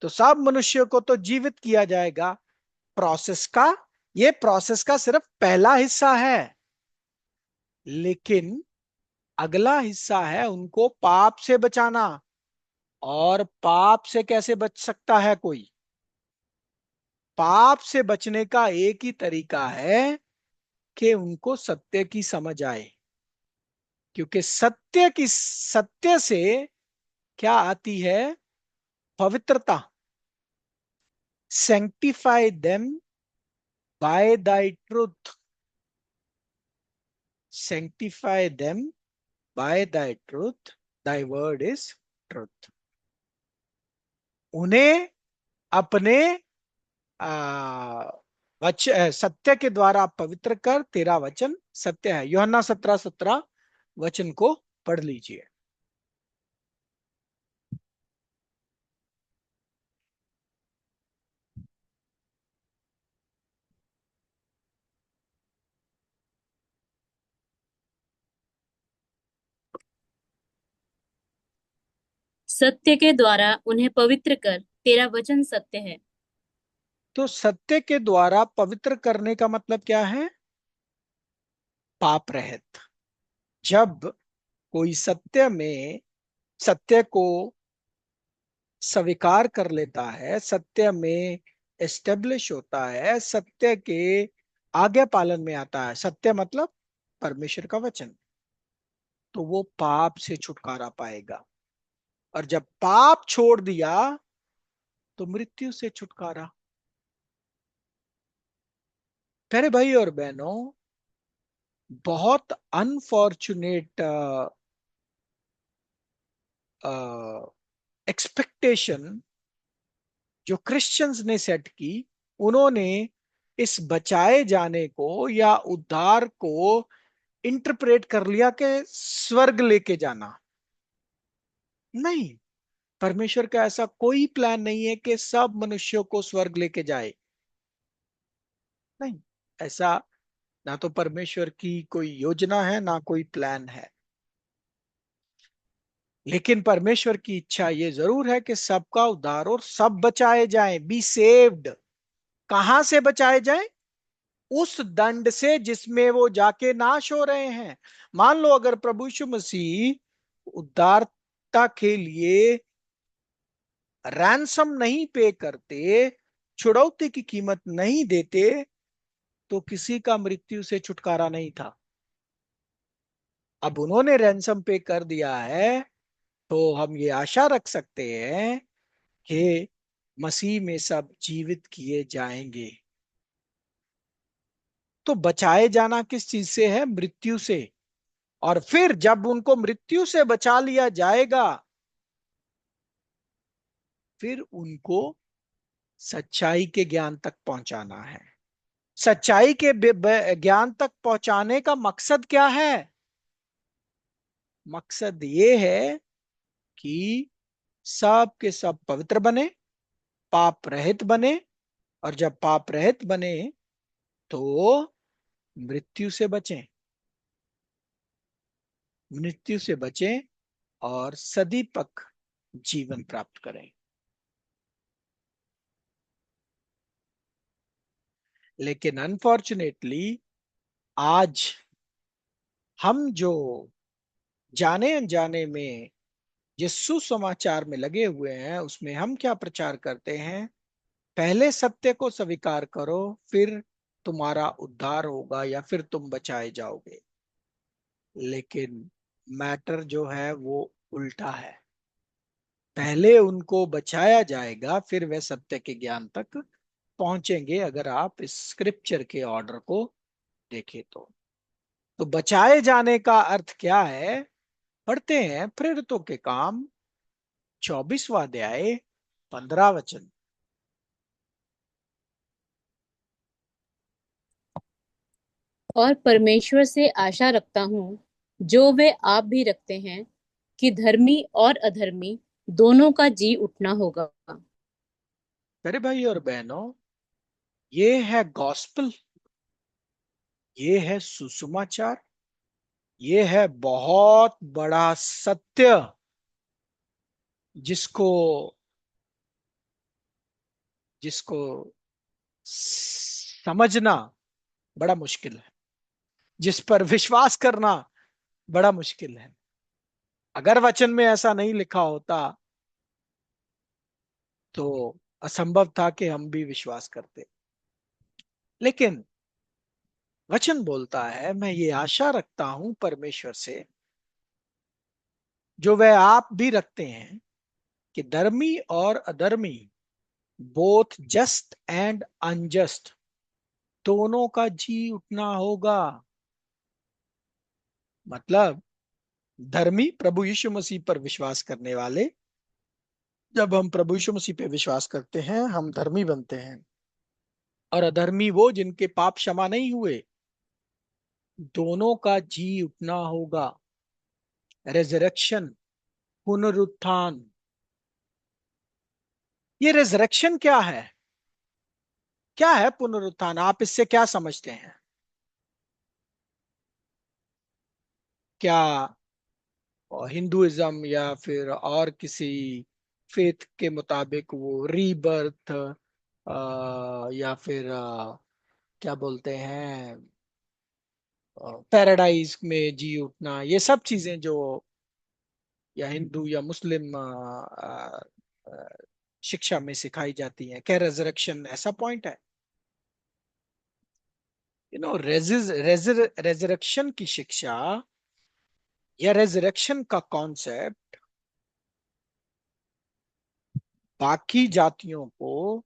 [SPEAKER 1] तो सब मनुष्य को तो जीवित किया जाएगा। प्रोसेस का, ये प्रोसेस का सिर्फ पहला हिस्सा है। लेकिन अगला हिस्सा है उनको पाप से बचाना। और पाप से कैसे बच सकता है कोई? पाप से बचने का एक ही तरीका है कि उनको सत्य की समझ आए। क्योंकि सत्य से क्या आती है? पवित्रता। Sanctify them by thy truth, sanctify them by thy truth, thy word is truth। उन्हें अपने सत्य के द्वारा पवित्र कर, तेरा वचन सत्य है। यूहन्ना 17:17 वचन को पढ़ लीजिए।
[SPEAKER 2] सत्य के द्वारा उन्हें पवित्र कर, तेरा वचन सत्य है।
[SPEAKER 1] तो सत्य के द्वारा पवित्र करने का मतलब क्या है? पाप रहित। जब कोई सत्य को स्वीकार कर लेता है, सत्य में एस्टेब्लिश होता है, सत्य के आज्ञा पालन में आता है, सत्य मतलब परमेश्वर का वचन, तो वो पाप से छुटकारा पाएगा। और जब पाप छोड़ दिया तो मृत्यु से छुटकारा। प्यारे भाई और बहनों, बहुत अनफॉर्चुनेट एक्सपेक्टेशन जो क्रिश्चियंस ने सेट की, उन्होंने इस बचाए जाने को या उद्धार को इंटरप्रेट कर लिया कि स्वर्ग लेके जाना। नहीं, परमेश्वर का ऐसा कोई प्लान नहीं है कि सब मनुष्यों को स्वर्ग लेके जाए। नहीं, ऐसा ना तो परमेश्वर की कोई योजना है, ना कोई प्लान है। लेकिन परमेश्वर की इच्छा ये जरूर है कि सबका उद्धार और सब बचाए जाएं, बी सेव्ड। कहां से बचाए जाएं? उस दंड से जिसमें वो जाके नाश हो रहे हैं। मान लो अगर प्रभु यीशु मसीह उद्धारता के लिए रैंसम नहीं पे करते, छुड़ौती की कीमत नहीं देते, तो किसी का मृत्यु से छुटकारा नहीं था। अब उन्होंने रैंसम पे कर दिया है, तो हम ये आशा रख सकते हैं कि मसीह में सब जीवित किए जाएंगे। तो बचाए जाना किस चीज से है? मृत्यु से। और फिर जब उनको मृत्यु से बचा लिया जाएगा, फिर उनको सच्चाई के ज्ञान तक पहुंचाना है। सच्चाई के ज्ञान तक पहुंचाने का मकसद क्या है? मकसद ये है कि सब के सब पवित्र बने, पाप रहित बने। और जब पाप रहित बने तो मृत्यु से बचें, मृत्यु से बचें और सदीपक जीवन प्राप्त करें। लेकिन अनफॉर्चुनेटली आज हम जो जाने अनजाने में जिस सुसमाचार में लगे हुए हैं, उसमें हम क्या प्रचार करते हैं? पहले सत्य को स्वीकार करो, फिर तुम्हारा उद्धार होगा या फिर तुम बचाए जाओगे। लेकिन मैटर जो है वो उल्टा है। पहले उनको बचाया जाएगा, फिर वे सत्य के ज्ञान तक पहुंचेंगे, अगर आप इस स्क्रिप्चर के ऑर्डर को देखें तो बचाए जाने का अर्थ क्या है? पढ़ते हैं प्रेरितों के काम 24वां अध्याय 15 वचन।
[SPEAKER 2] और परमेश्वर से आशा रखता हूँ, जो वे आप भी रखते हैं, कि धर्मी और अधर्मी दोनों का जी उठना होगा।
[SPEAKER 1] मेरे भाई और बहनों, ये है गॉस्पल, ये है सुसमाचार, ये है बहुत बड़ा सत्य जिसको जिसको समझना बड़ा मुश्किल है, जिस पर विश्वास करना बड़ा मुश्किल है। अगर वचन में ऐसा नहीं लिखा होता तो असंभव था कि हम भी विश्वास करते। लेकिन वचन बोलता है, मैं ये आशा रखता हूं परमेश्वर से, जो वह आप भी रखते हैं, कि धर्मी और अधर्मी, बोथ जस्ट एंड अनजस्ट, दोनों का जी उठना होगा। मतलब धर्मी प्रभु यीशु मसीह पर विश्वास करने वाले, जब हम प्रभु यीशु मसीह पे विश्वास करते हैं हम धर्मी बनते हैं। और अधर्मी वो जिनके पाप क्षमा नहीं हुए, दोनों का जी उठना होगा। रेजरेक्शन, पुनरुत्थान। ये रेजरेक्शन क्या है? क्या है पुनरुत्थान? आप इससे क्या समझते हैं? क्या हिंदुइज्म या फिर और किसी फेथ के मुताबिक वो रीबर्थ, या फिर क्या बोलते हैं, पैराडाइज में जी उठना, ये सब चीजें जो या हिंदू या मुस्लिम शिक्षा में सिखाई जाती हैं, क्या रेजरेक्शन ऐसा पॉइंट है? रेजरेक्शन की शिक्षा या रेजरेक्शन का कॉन्सेप्ट बाकी जातियों को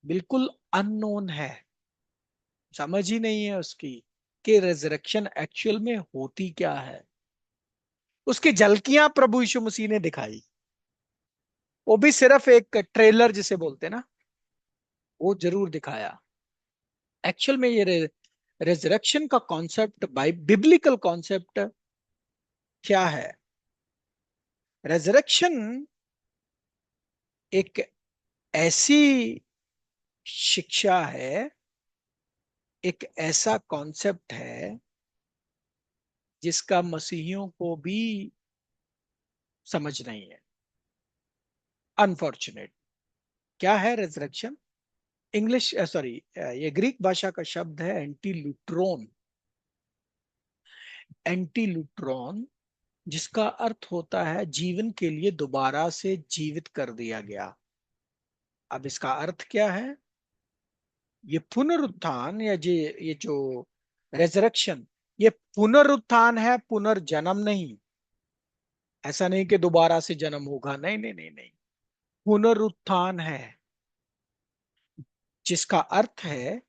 [SPEAKER 1] बिल्कुल अननोन है, समझ ही नहीं है उसकी, कि रेजरेक्शन एक्चुअल में होती क्या है। उसकी झलकियां प्रभु यीशु मसीह ने दिखाई, वो भी सिर्फ एक ट्रेलर जिसे बोलते हैं ना, वो जरूर दिखाया। एक्चुअल में ये रेजरेक्शन का कॉन्सेप्ट, बाई बिब्लिकल कॉन्सेप्ट क्या है? रेजरेक्शन एक ऐसी शिक्षा है, एक ऐसा कॉन्सेप्ट है जिसका मसीहियों को भी समझ नहीं है, अनफॉर्चुनेट। क्या है रेजरेक्शन? इंग्लिश, सॉरी, ये ग्रीक भाषा का शब्द है एंटीलुट्रोन। एंटीलुट्रॉन, जिसका अर्थ होता है जीवन के लिए दोबारा से जीवित कर दिया गया। अब इसका अर्थ क्या है? ये पुनरुत्थान या ये जो रेजरेक्शन, ये पुनरुत्थान है, पुनर्जन्म नहीं। ऐसा नहीं कि दोबारा से जन्म होगा, नहीं नहीं नहीं नहीं, पुनरुत्थान है, जिसका अर्थ है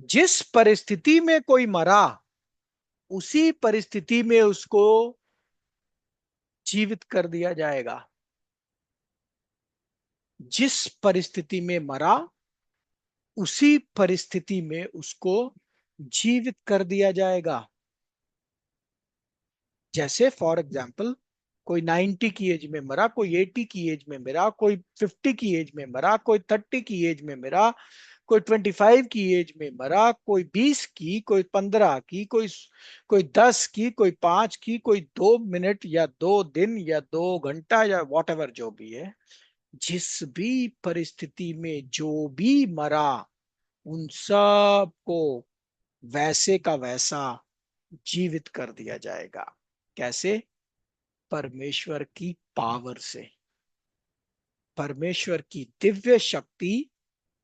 [SPEAKER 1] जिस परिस्थिति में कोई मरा, उसी परिस्थिति में उसको जीवित कर दिया जाएगा। जिस परिस्थिति में मरा, उसी परिस्थिति में उसको जीवित कर दिया जाएगा। जैसे फॉर एग्जाम्पल, कोई 90 की एज में मरा, कोई 80 की एज में मरा, कोई 50 की एज में मरा, कोई 30 की एज में मरा, कोई 25 की एज में मरा, कोई 20 की, कोई 15 की, कोई 10 की, कोई 5 की, कोई 2 मिनट या 2 दिन या 2 घंटा या वॉट एवर जो भी है, जिस भी परिस्थिति में जो भी मरा, उन सब को वैसे का वैसा जीवित कर दिया जाएगा। कैसे? परमेश्वर की पावर से, परमेश्वर की दिव्य शक्ति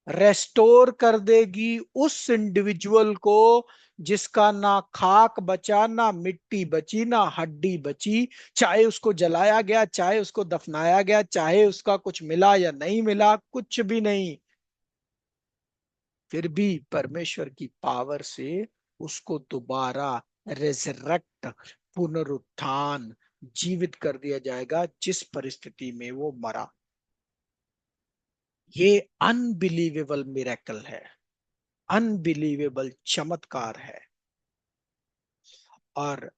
[SPEAKER 1] रेस्टोर कर देगी उस इंडिविजुअल को जिसका ना खाक बचा, ना मिट्टी बची, ना हड्डी बची। चाहे उसको जलाया गया, चाहे उसको दफनाया गया, चाहे उसका कुछ मिला या नहीं मिला, कुछ भी नहीं, फिर भी परमेश्वर की पावर से उसको दोबारा रेजरेक्ट, पुनरुत्थान, जीवित कर दिया जाएगा जिस परिस्थिति में वो मरा। ये अनबिलीवेबल मिरेकल है, अनबिलीवेबल चमत्कार है। और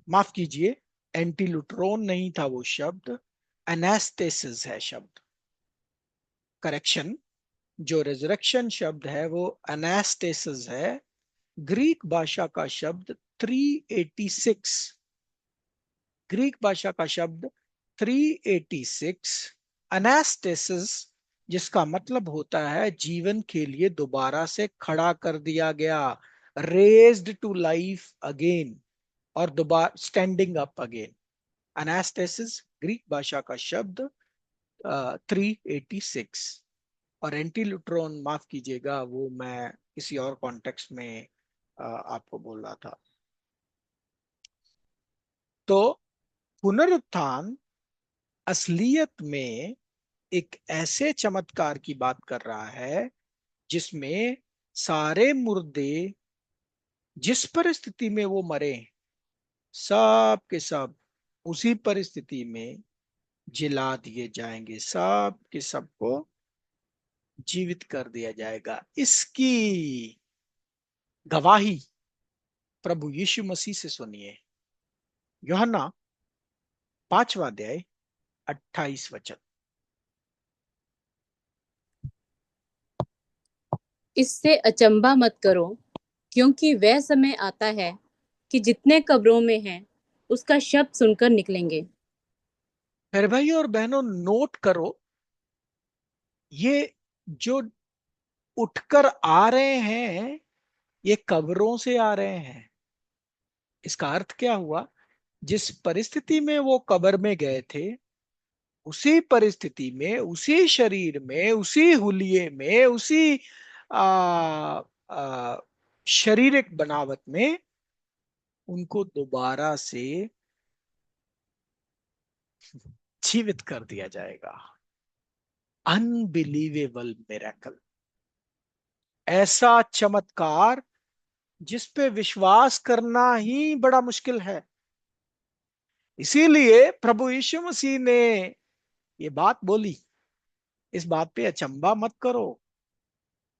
[SPEAKER 1] माफ कीजिए, एंटीलुट्रोन नहीं था वो शब्द, एनास्टेसिस है शब्द। करेक्शन, जो रिजरेक्शन शब्द है वो एनास्टेसिस है। ग्रीक भाषा का शब्द 386, ग्रीक भाषा का शब्द 386 अनास्टेसिस, जिसका मतलब होता है जीवन के लिए दोबारा से खड़ा कर दिया गया, रेज्ड टू लाइफ अगेन, और दोबारा स्टैंडिंग अप अगेन। अनास्टेसिस ग्रीक भाषा का शब्द 386। और एंटील्यूट्रॉन, माफ कीजिएगा, वो मैं किसी और कॉन्टेक्स्ट में आपको बोल रहा था। तो पुनरुत्थान असलियत में एक ऐसे चमत्कार की बात कर रहा है जिसमें सारे मुर्दे जिस परिस्थिति में वो मरे, सब के सब उसी परिस्थिति में जिला दिए जाएंगे, सब के सबको जीवित कर दिया जाएगा। इसकी गवाही प्रभु यीशु मसीह से सुनिए। यूहन्ना 5वां अध्याय 28 वचन।
[SPEAKER 2] इससे अचंभा मत करो, क्योंकि वह समय आता है कि जितने कब्रों में हैं उसका शब्द सुनकर निकलेंगे।
[SPEAKER 1] मेरे भाई और बहनों, नोट करो, ये जो उठकर आ रहे हैं, ये कब्रों से आ रहे हैं। इसका अर्थ क्या हुआ? जिस परिस्थिति में वो कब्र में गए थे, उसी परिस्थिति में, उसी शरीर में, उसी हुलिये में, उसी आ, आ, शारीरिक बनावट में उनको दोबारा से जीवित कर दिया जाएगा। अनबिलीवेबल मिरेकल, ऐसा चमत्कार जिस पे विश्वास करना ही बड़ा मुश्किल है। इसीलिए प्रभु यीशु मसीह ने ये बात बोली, इस बात पे अचंभा मत करो,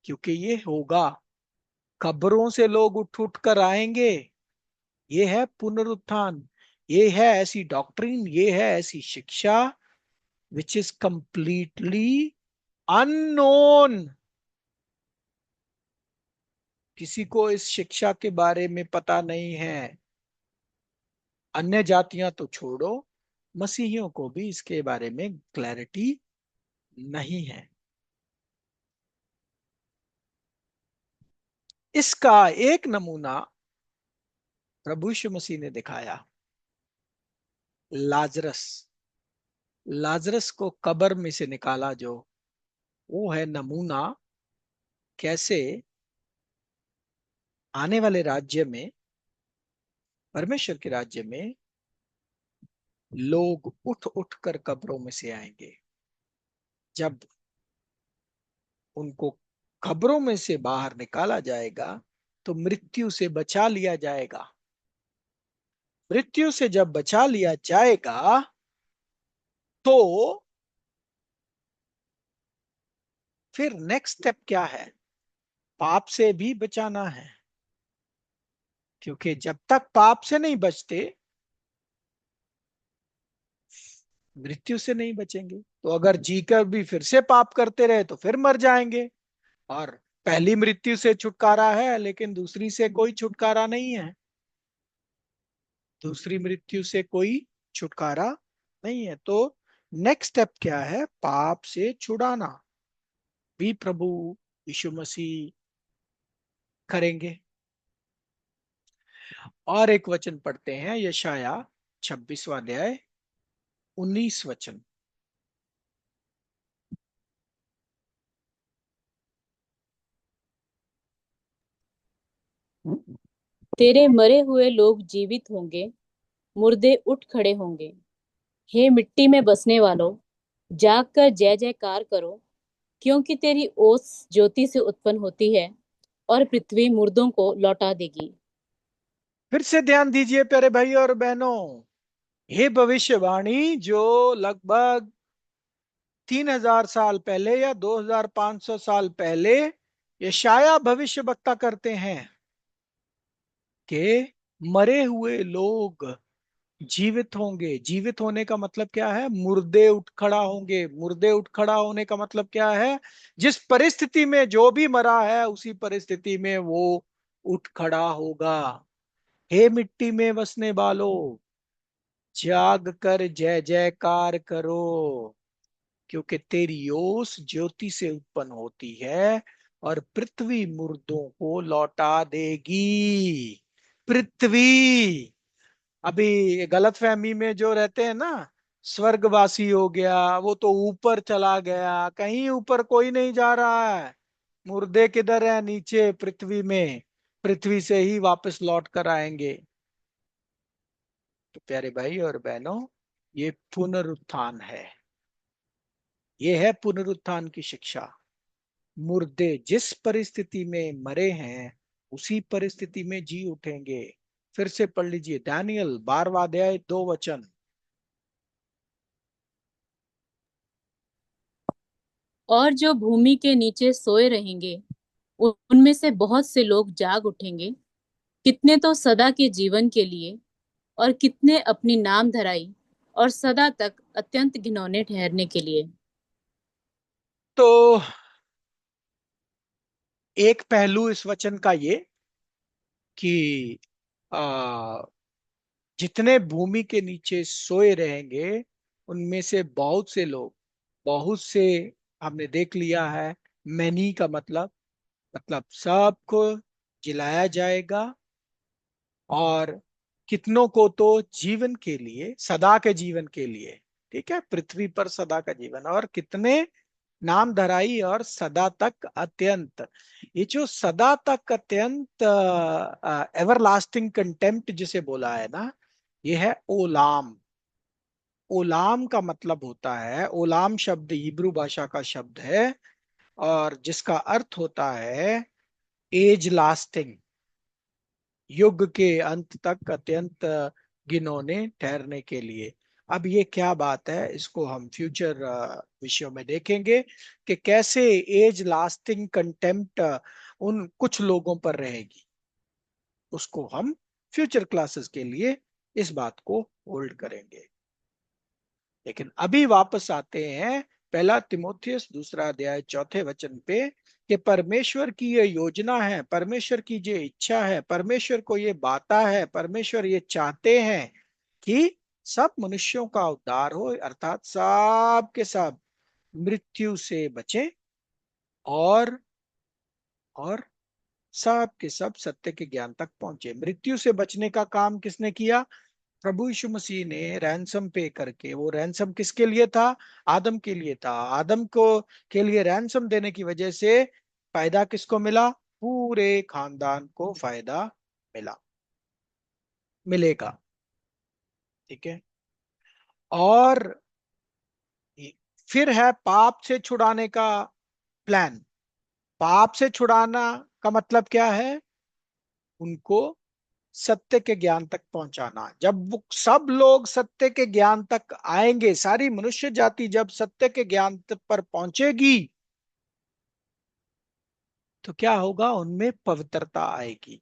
[SPEAKER 1] क्योंकि ये होगा। कब्रों से लोग उठ उठ कर आएंगे। ये है पुनरुत्थान, ये है ऐसी डॉक्ट्रिन, ये है ऐसी शिक्षा विच इज कंप्लीटली अननोन। किसी को इस शिक्षा के बारे में पता नहीं है। अन्य जातियां तो छोड़ो, मसीहियों को भी इसके बारे में क्लैरिटी नहीं है। इसका एक नमूना प्रभु यीशु मसीह ने दिखाया। लाजरस, लाजरस को कब्र में से निकाला, जो वो है नमूना कैसे आने वाले राज्य में, परमेश्वर के राज्य में, लोग उठ उठ कर कब्रों में से आएंगे। जब उनको कब्रों में से बाहर निकाला जाएगा तो मृत्यु से बचा लिया जाएगा। मृत्यु से जब बचा लिया जाएगा तो फिर नेक्स्ट स्टेप क्या है? पाप से भी बचाना है, क्योंकि जब तक पाप से नहीं बचते, मृत्यु से नहीं बचेंगे। तो अगर जीकर भी फिर से पाप करते रहे तो फिर मर जाएंगे। और पहली मृत्यु से छुटकारा है, लेकिन दूसरी से कोई छुटकारा नहीं है। दूसरी मृत्यु से कोई छुटकारा नहीं है। तो नेक्स्ट स्टेप क्या है? पाप से छुड़ाना भी प्रभु यीशु मसीह करेंगे। और एक वचन पढ़ते हैं, यशाया 26वां अध्याय 19 वचन।
[SPEAKER 2] तेरे मरे हुए लोग जीवित होंगे, मुर्दे उठ खड़े होंगे। हे मिट्टी में बसने वालों, जाग कर जय जयकार करो, क्योंकि तेरी ओस ज्योति से उत्पन्न होती है और पृथ्वी मुर्दों को लौटा देगी।
[SPEAKER 1] फिर से ध्यान दीजिए प्यारे भाई और बहनों, ये भविष्यवाणी जो लगभग 3000 साल पहले या 2500 साल पहले यशाया भविष्य वक्ता करते हैं कि मरे हुए लोग जीवित होंगे। जीवित होने का मतलब क्या है? मुर्दे उठ खड़ा होंगे। मुर्दे उठ खड़ा होने का मतलब क्या है? जिस परिस्थिति में जो भी मरा है उसी परिस्थिति में वो उठ खड़ा होगा। हे मिट्टी में बसने वालों, जाग कर जय जयकार करो, क्योंकि तेरी ओस ज्योति से उत्पन्न होती है और पृथ्वी मुर्दों को लौटा देगी। पृथ्वी, अभी गलतफहमी में जो रहते हैं ना, स्वर्गवासी हो गया, वो तो ऊपर चला गया, कहीं ऊपर कोई नहीं जा रहा है। मुर्दे किधर है? नीचे पृथ्वी में। पृथ्वी से ही वापस लौट कर आएंगे। तो प्यारे भाई और बहनों, ये पुनरुत्थान है। ये है पुनरुत्थान की शिक्षा। मुर्दे जिस परिस्थिति में मरे हैं उसी परिस्थिति में जी उठेंगे। फिर से पढ़ लीजिए दानियल 12वां अध्याय 2 वचन।
[SPEAKER 2] और जो भूमि के नीचे सोए रहेंगे, उनमें से बहुत से लोग जाग उठेंगे, कितने तो सदा के जीवन के लिए, और कितने अपनी नाम धराई और सदा तक अत्यंत घिनौने ठहरने के लिए।
[SPEAKER 1] तो एक पहलू इस वचन का ये कि आ, जितने भूमि के नीचे सोए रहेंगे उनमें से बहुत से लोग, बहुत से, हमने देख लिया है। मैनी का मतलब सबको जिलाया जाएगा, और कितनों को तो जीवन के लिए, सदा के जीवन के लिए, ठीक है, पृथ्वी पर सदा का जीवन, और कितने नाम धराई और सदा तक अत्यंत। ये जो सदा तक अत्यंत, एवरलास्टिंग कंटेम्प्ट जिसे बोला है ना, ये है ओलाम। ओलाम का मतलब होता है, ओलाम शब्द हिब्रू भाषा का शब्द है और जिसका अर्थ होता है एज लास्टिंग, युग के अंत तक अत्यंत गिनौने ठहरने के लिए। अब ये क्या बात है, इसको हम फ्यूचर विषयों में देखेंगे कि कैसे एज लास्टिंग कंटेम्प्ट उन कुछ लोगों पर रहेगी। उसको हम फ्यूचर क्लासेस के लिए इस बात को होल्ड करेंगे। लेकिन अभी वापस आते हैं पहला तिमोथियस 2 अध्याय 4 वचन पे, कि परमेश्वर की ये योजना है, परमेश्वर की ये इच्छा है, परमेश्वर को ये बाता है, परमेश्वर ये चाहते हैं कि सब मनुष्यों का उद्धार हो, अर्थात सब के सब मृत्यु से बचें, और और सब के सब सत्य के ज्ञान तक पहुंचे। मृत्यु से बचने का काम किसने किया? प्रभु यीशु मसीह ने रैंसम पे करके। वो रैंसम किसके लिए था? आदम के लिए था। आदम को के लिए रैंसम देने की वजह से फायदा किसको मिला? पूरे खानदान को फायदा मिला, मिलेगा। ठीक है। और फिर है पाप से छुड़ाने का प्लान। पाप से छुड़ाना का मतलब क्या है? उनको सत्य के ज्ञान तक पहुंचाना। जब वो सब लोग सत्य के ज्ञान तक आएंगे, सारी मनुष्य जाति जब सत्य के ज्ञान पर पहुंचेगी, तो क्या होगा? उनमें पवित्रता आएगी।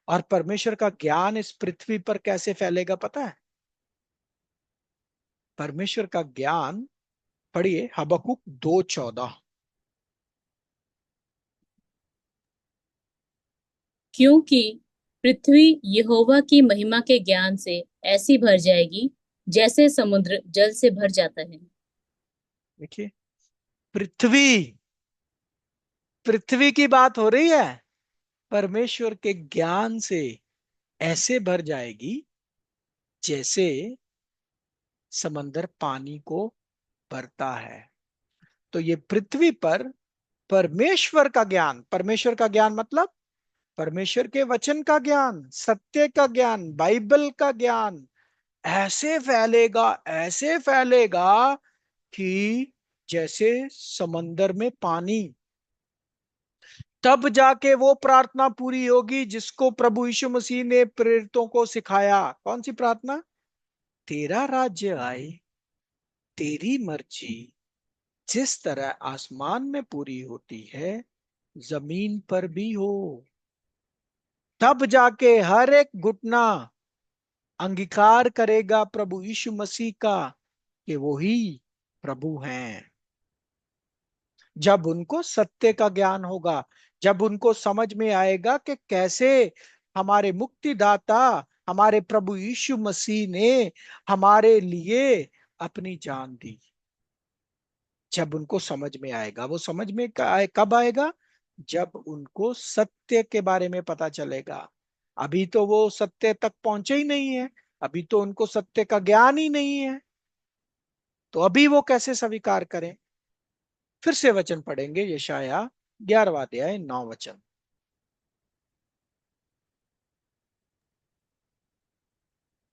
[SPEAKER 1] और परमेश्वर का ज्ञान इस पृथ्वी पर कैसे फैलेगा पता है? परमेश्वर का ज्ञान, पढ़िए हबक्कुक 2:14।
[SPEAKER 2] क्योंकि पृथ्वी यहोवा की महिमा के ज्ञान से ऐसी भर जाएगी, जैसे समुद्र जल से भर जाता है।
[SPEAKER 1] देखिए, पृथ्वी, पृथ्वी की बात हो रही है, परमेश्वर के ज्ञान से ऐसे भर जाएगी जैसे समंदर पानी को भरता है। तो ये पृथ्वी पर परमेश्वर का ज्ञान, परमेश्वर का ज्ञान मतलब परमेश्वर के वचन का ज्ञान, सत्य का ज्ञान, बाइबल का ज्ञान ऐसे फैलेगा कि जैसे समंदर में पानी। तब जाके वो प्रार्थना पूरी होगी जिसको प्रभु यीशु मसीह ने प्रेरितों को सिखाया। कौन सी प्रार्थना? तेरा राज्य आए, तेरी मर्जी जिस तरह आसमान में पूरी होती है जमीन पर भी हो। तब जाके हर एक घुटना अंगीकार करेगा प्रभु यीशु मसीह का कि वो ही प्रभु हैं। जब उनको सत्य का ज्ञान होगा, जब उनको समझ में आएगा कि कैसे हमारे मुक्तिदाता, हमारे प्रभु यीशु मसीह ने हमारे लिए अपनी जान दी। जब उनको समझ में आएगा, वो समझ में कब आएगा? जब उनको सत्य के बारे में पता चलेगा। अभी तो वो सत्य तक पहुंचे ही नहीं है, अभी तो उनको सत्य का ज्ञान ही नहीं है, तो अभी वो कैसे स्वीकार करें? फिर से वचन पढ़ेंगे, यशाया 11वां अध्याय 9 वचन।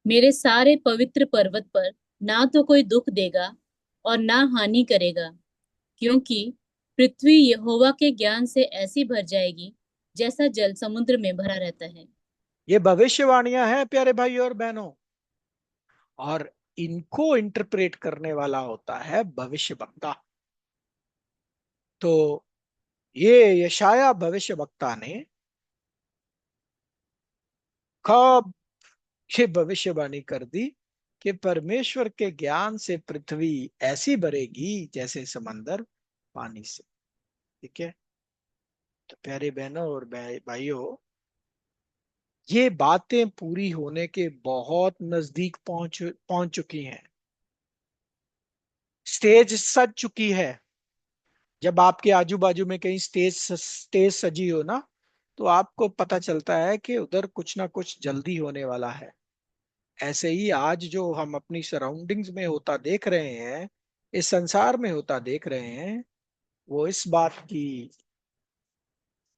[SPEAKER 2] मेरे सारे पवित्र पर्वत पर ना तो कोई दुख देगा और ना हानि करेगा, क्योंकि पृथ्वी यहोवा के ज्ञान से ऐसी भर जाएगी जैसा जल समुद्र में भरा रहता है।
[SPEAKER 1] ये भविष्यवाणियां हैं प्यारे भाई और बहनों, और इनको इंटरप्रेट करने वाला होता है भविष्य वक्ता। तो ये यशाया भविष्य वक्ता ने कब ये भविष्यवाणी कर दी कि परमेश्वर के ज्ञान से पृथ्वी ऐसी भरेगी जैसे समंदर पानी से। ठीक है, तो प्यारे बहनों और भाइयों, ये बातें पूरी होने के बहुत नजदीक पहुंच चुकी हैं। स्टेज सज चुकी है। जब आपके आजू बाजू में कहीं स्टेज सजी हो ना, तो आपको पता चलता है कि उधर कुछ ना कुछ जल्दी होने वाला है। ऐसे ही आज जो हम अपनी सराउंडिंग्स में होता देख रहे हैं, इस संसार में होता देख रहे हैं, वो इस बात की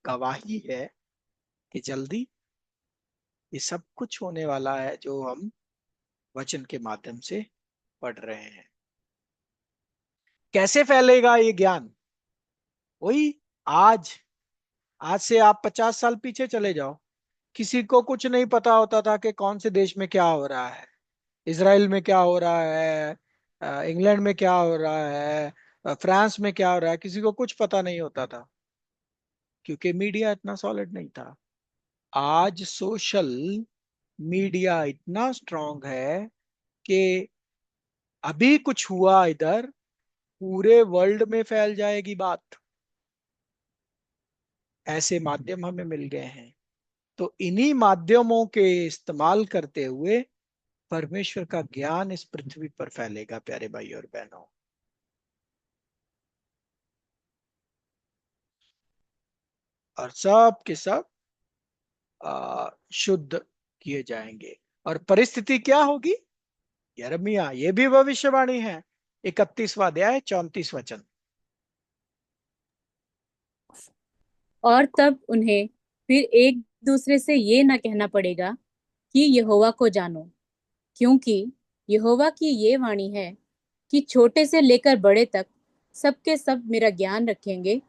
[SPEAKER 1] गवाही है कि जल्दी ये सब कुछ होने वाला है जो हम वचन के माध्यम से पढ़ रहे हैं। कैसे फैलेगा ये ज्ञान? वही, आज आज से आप 50 साल पीछे चले जाओ, किसी को कुछ नहीं पता होता था कि कौन से देश में क्या हो रहा है, इसराइल में क्या हो रहा है, इंग्लैंड में क्या हो रहा है, फ्रांस में क्या हो रहा है, किसी को कुछ पता नहीं होता था, क्योंकि मीडिया इतना सॉलिड नहीं था। आज सोशल मीडिया इतना स्ट्रांग है कि अभी कुछ हुआ इधर, पूरे वर्ल्ड में फैल जाएगी बात। ऐसे माध्यम हमें मिल गए हैं, तो इन्हीं माध्यमों के इस्तेमाल करते हुए परमेश्वर का ज्ञान इस पृथ्वी पर फैलेगा प्यारे भाई और बहनों। और सब के सब शुद्ध किए जाएंगे। और परिस्थिति क्या होगी? यिर्मयाह, ये भी भविष्यवाणी है, 31वां अध्याय 34 वचन।
[SPEAKER 2] और तब उन्हें फिर एक दूसरे से ये न कहना पड़ेगा कि यहोवा को जानो, क्योंकि यहोवा की ये वाणी है कि छोटे से लेकर बड़े तक सबके सब मेरा ज्ञान रखेंगे,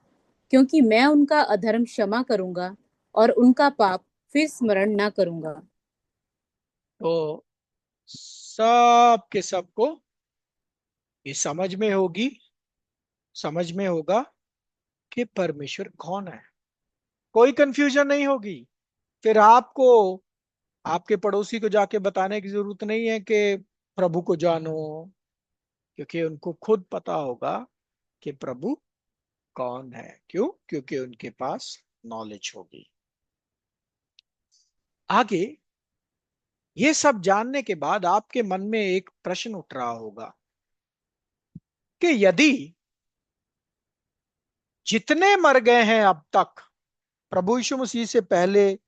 [SPEAKER 2] क्योंकि मैं उनका अधर्म क्षमा करूंगा और उनका पाप फिर स्मरण ना करूंगा।
[SPEAKER 1] तो सब के सबको ये समझ में होगा कि परमेश्वर कौन है। कोई कंफ्यूजन नहीं होगी। फिर आपको आपके पड़ोसी को जाके बताने की जरूरत नहीं है कि प्रभु को जानो, क्योंकि उनको खुद पता होगा कि प्रभु कौन है। क्यों? क्योंकि उनके पास नॉलेज होगी। आगे ये सब जानने के बाद आपके मन में एक प्रश्न उठ रहा होगा कि यदि जितने मर गए हैं अब तक, प्रभु यीशु मसीह से पहले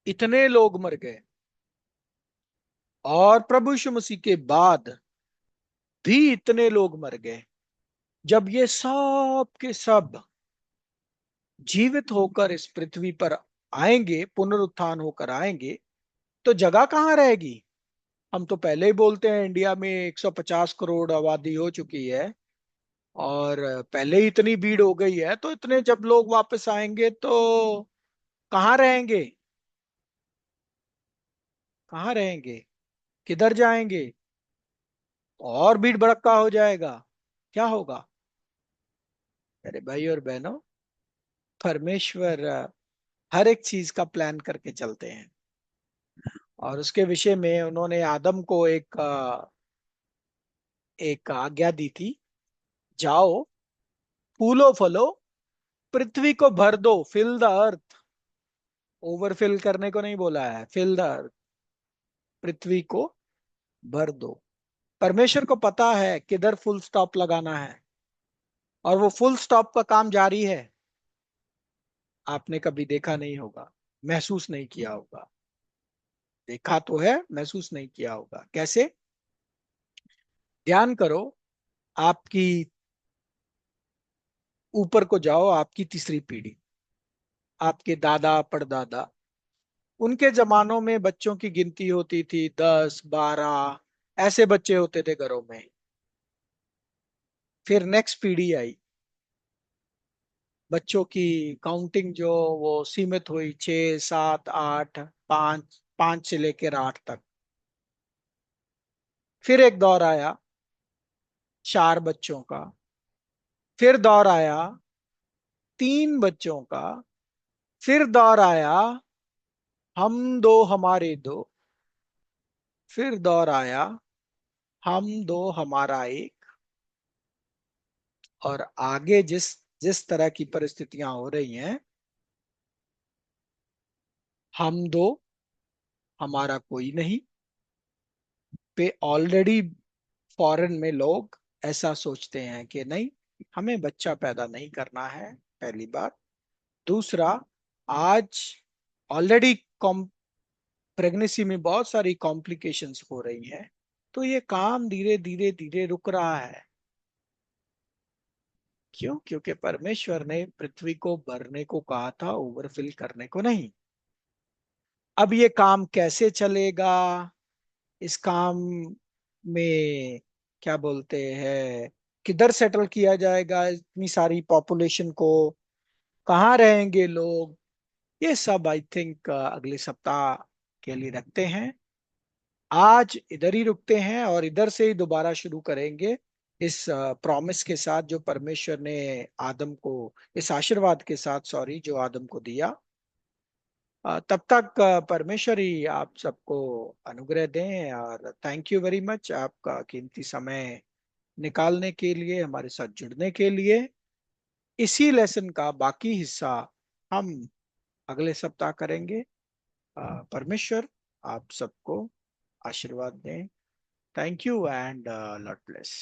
[SPEAKER 1] इतने लोग मर गए, और प्रभु यीशु मसीह के बाद भी इतने लोग मर गए, जब ये सब के सब जीवित होकर इस पृथ्वी पर आएंगे, पुनरुत्थान होकर आएंगे, तो जगह कहाँ रहेगी? हम तो पहले ही बोलते हैं इंडिया में 150 करोड़ आबादी हो चुकी है, और पहले ही इतनी भीड़ हो गई है, तो इतने जब लोग वापस आएंगे तो कहाँ रहेंगे? कहाँ रहेंगे? किधर जाएंगे? और भीड़ भड़क्का हो जाएगा। क्या होगा? अरे भाई और बहनों, परमेश्वर हर एक चीज का प्लान करके चलते हैं। और उसके विषय में उन्होंने आदम को एक आज्ञा दी थी, जाओ, फूलो फलो, पृथ्वी को भर दो, फिल द अर्थ। ओवरफिल करने को नहीं बोला है, फिल द अर्थ, पृथ्वी को भर दो। परमेश्वर को पता है किधर फुल स्टॉप लगाना है, और वो फुल स्टॉप का काम जारी है। आपने कभी देखा नहीं होगा, महसूस नहीं किया होगा। देखा तो है, महसूस नहीं किया होगा। कैसे? ध्यान करो, आपकी ऊपर को जाओ, आपकी तीसरी पीढ़ी, आपके दादा परदादा, उनके जमानों में बच्चों की गिनती होती थी 10 12, ऐसे बच्चे होते थे घरों में। फिर नेक्स्ट पीढ़ी आई, बच्चों की काउंटिंग जो वो सीमित हुई, 6 7 8, 5, 5 से लेकर 8 तक। फिर एक दौर आया 4 बच्चों का। फिर दौर आया 3 बच्चों का। फिर दौर आया हम दो हमारे दो। फिर दौर आया हम दो हमारा एक। और आगे जिस जिस तरह की परिस्थितियां हो रही हैं, हम दो हमारा कोई नहीं पे ऑलरेडी फॉरेन में लोग ऐसा सोचते हैं कि नहीं, हमें बच्चा पैदा नहीं करना है, पहली बात। दूसरा, आज ऑलरेडी प्रेगनेंसी में बहुत सारी कॉम्प्लिकेशंस हो रही हैं, तो ये काम धीरे धीरे धीरे रुक रहा है। क्यों? क्योंकि परमेश्वर ने पृथ्वी को भरने को कहा था, ओवरफिल करने को नहीं। अब ये काम कैसे चलेगा? इस काम में क्या बोलते हैं, किधर सेटल किया जाएगा इतनी सारी पॉपुलेशन को? कहाँ रहेंगे लोग? ये सब आई थिंक अगले सप्ताह के लिए रखते हैं। आज इधर ही रुकते हैं और इधर से ही दोबारा शुरू करेंगे, इस प्रॉमिस के साथ जो परमेश्वर ने आदम को, इस आशीर्वाद के साथ, सॉरी, जो आदम को दिया। तब तक परमेश्वर ही आप सबको अनुग्रह दें, और थैंक यू वेरी मच आपका कीमती समय निकालने के लिए, हमारे साथ जुड़ने के लिए। इसी लेसन का बाकी हिस्सा हम अगले सप्ताह करेंगे। परमेश्वर आप सबको आशीर्वाद दें। Thank you and Lord bless.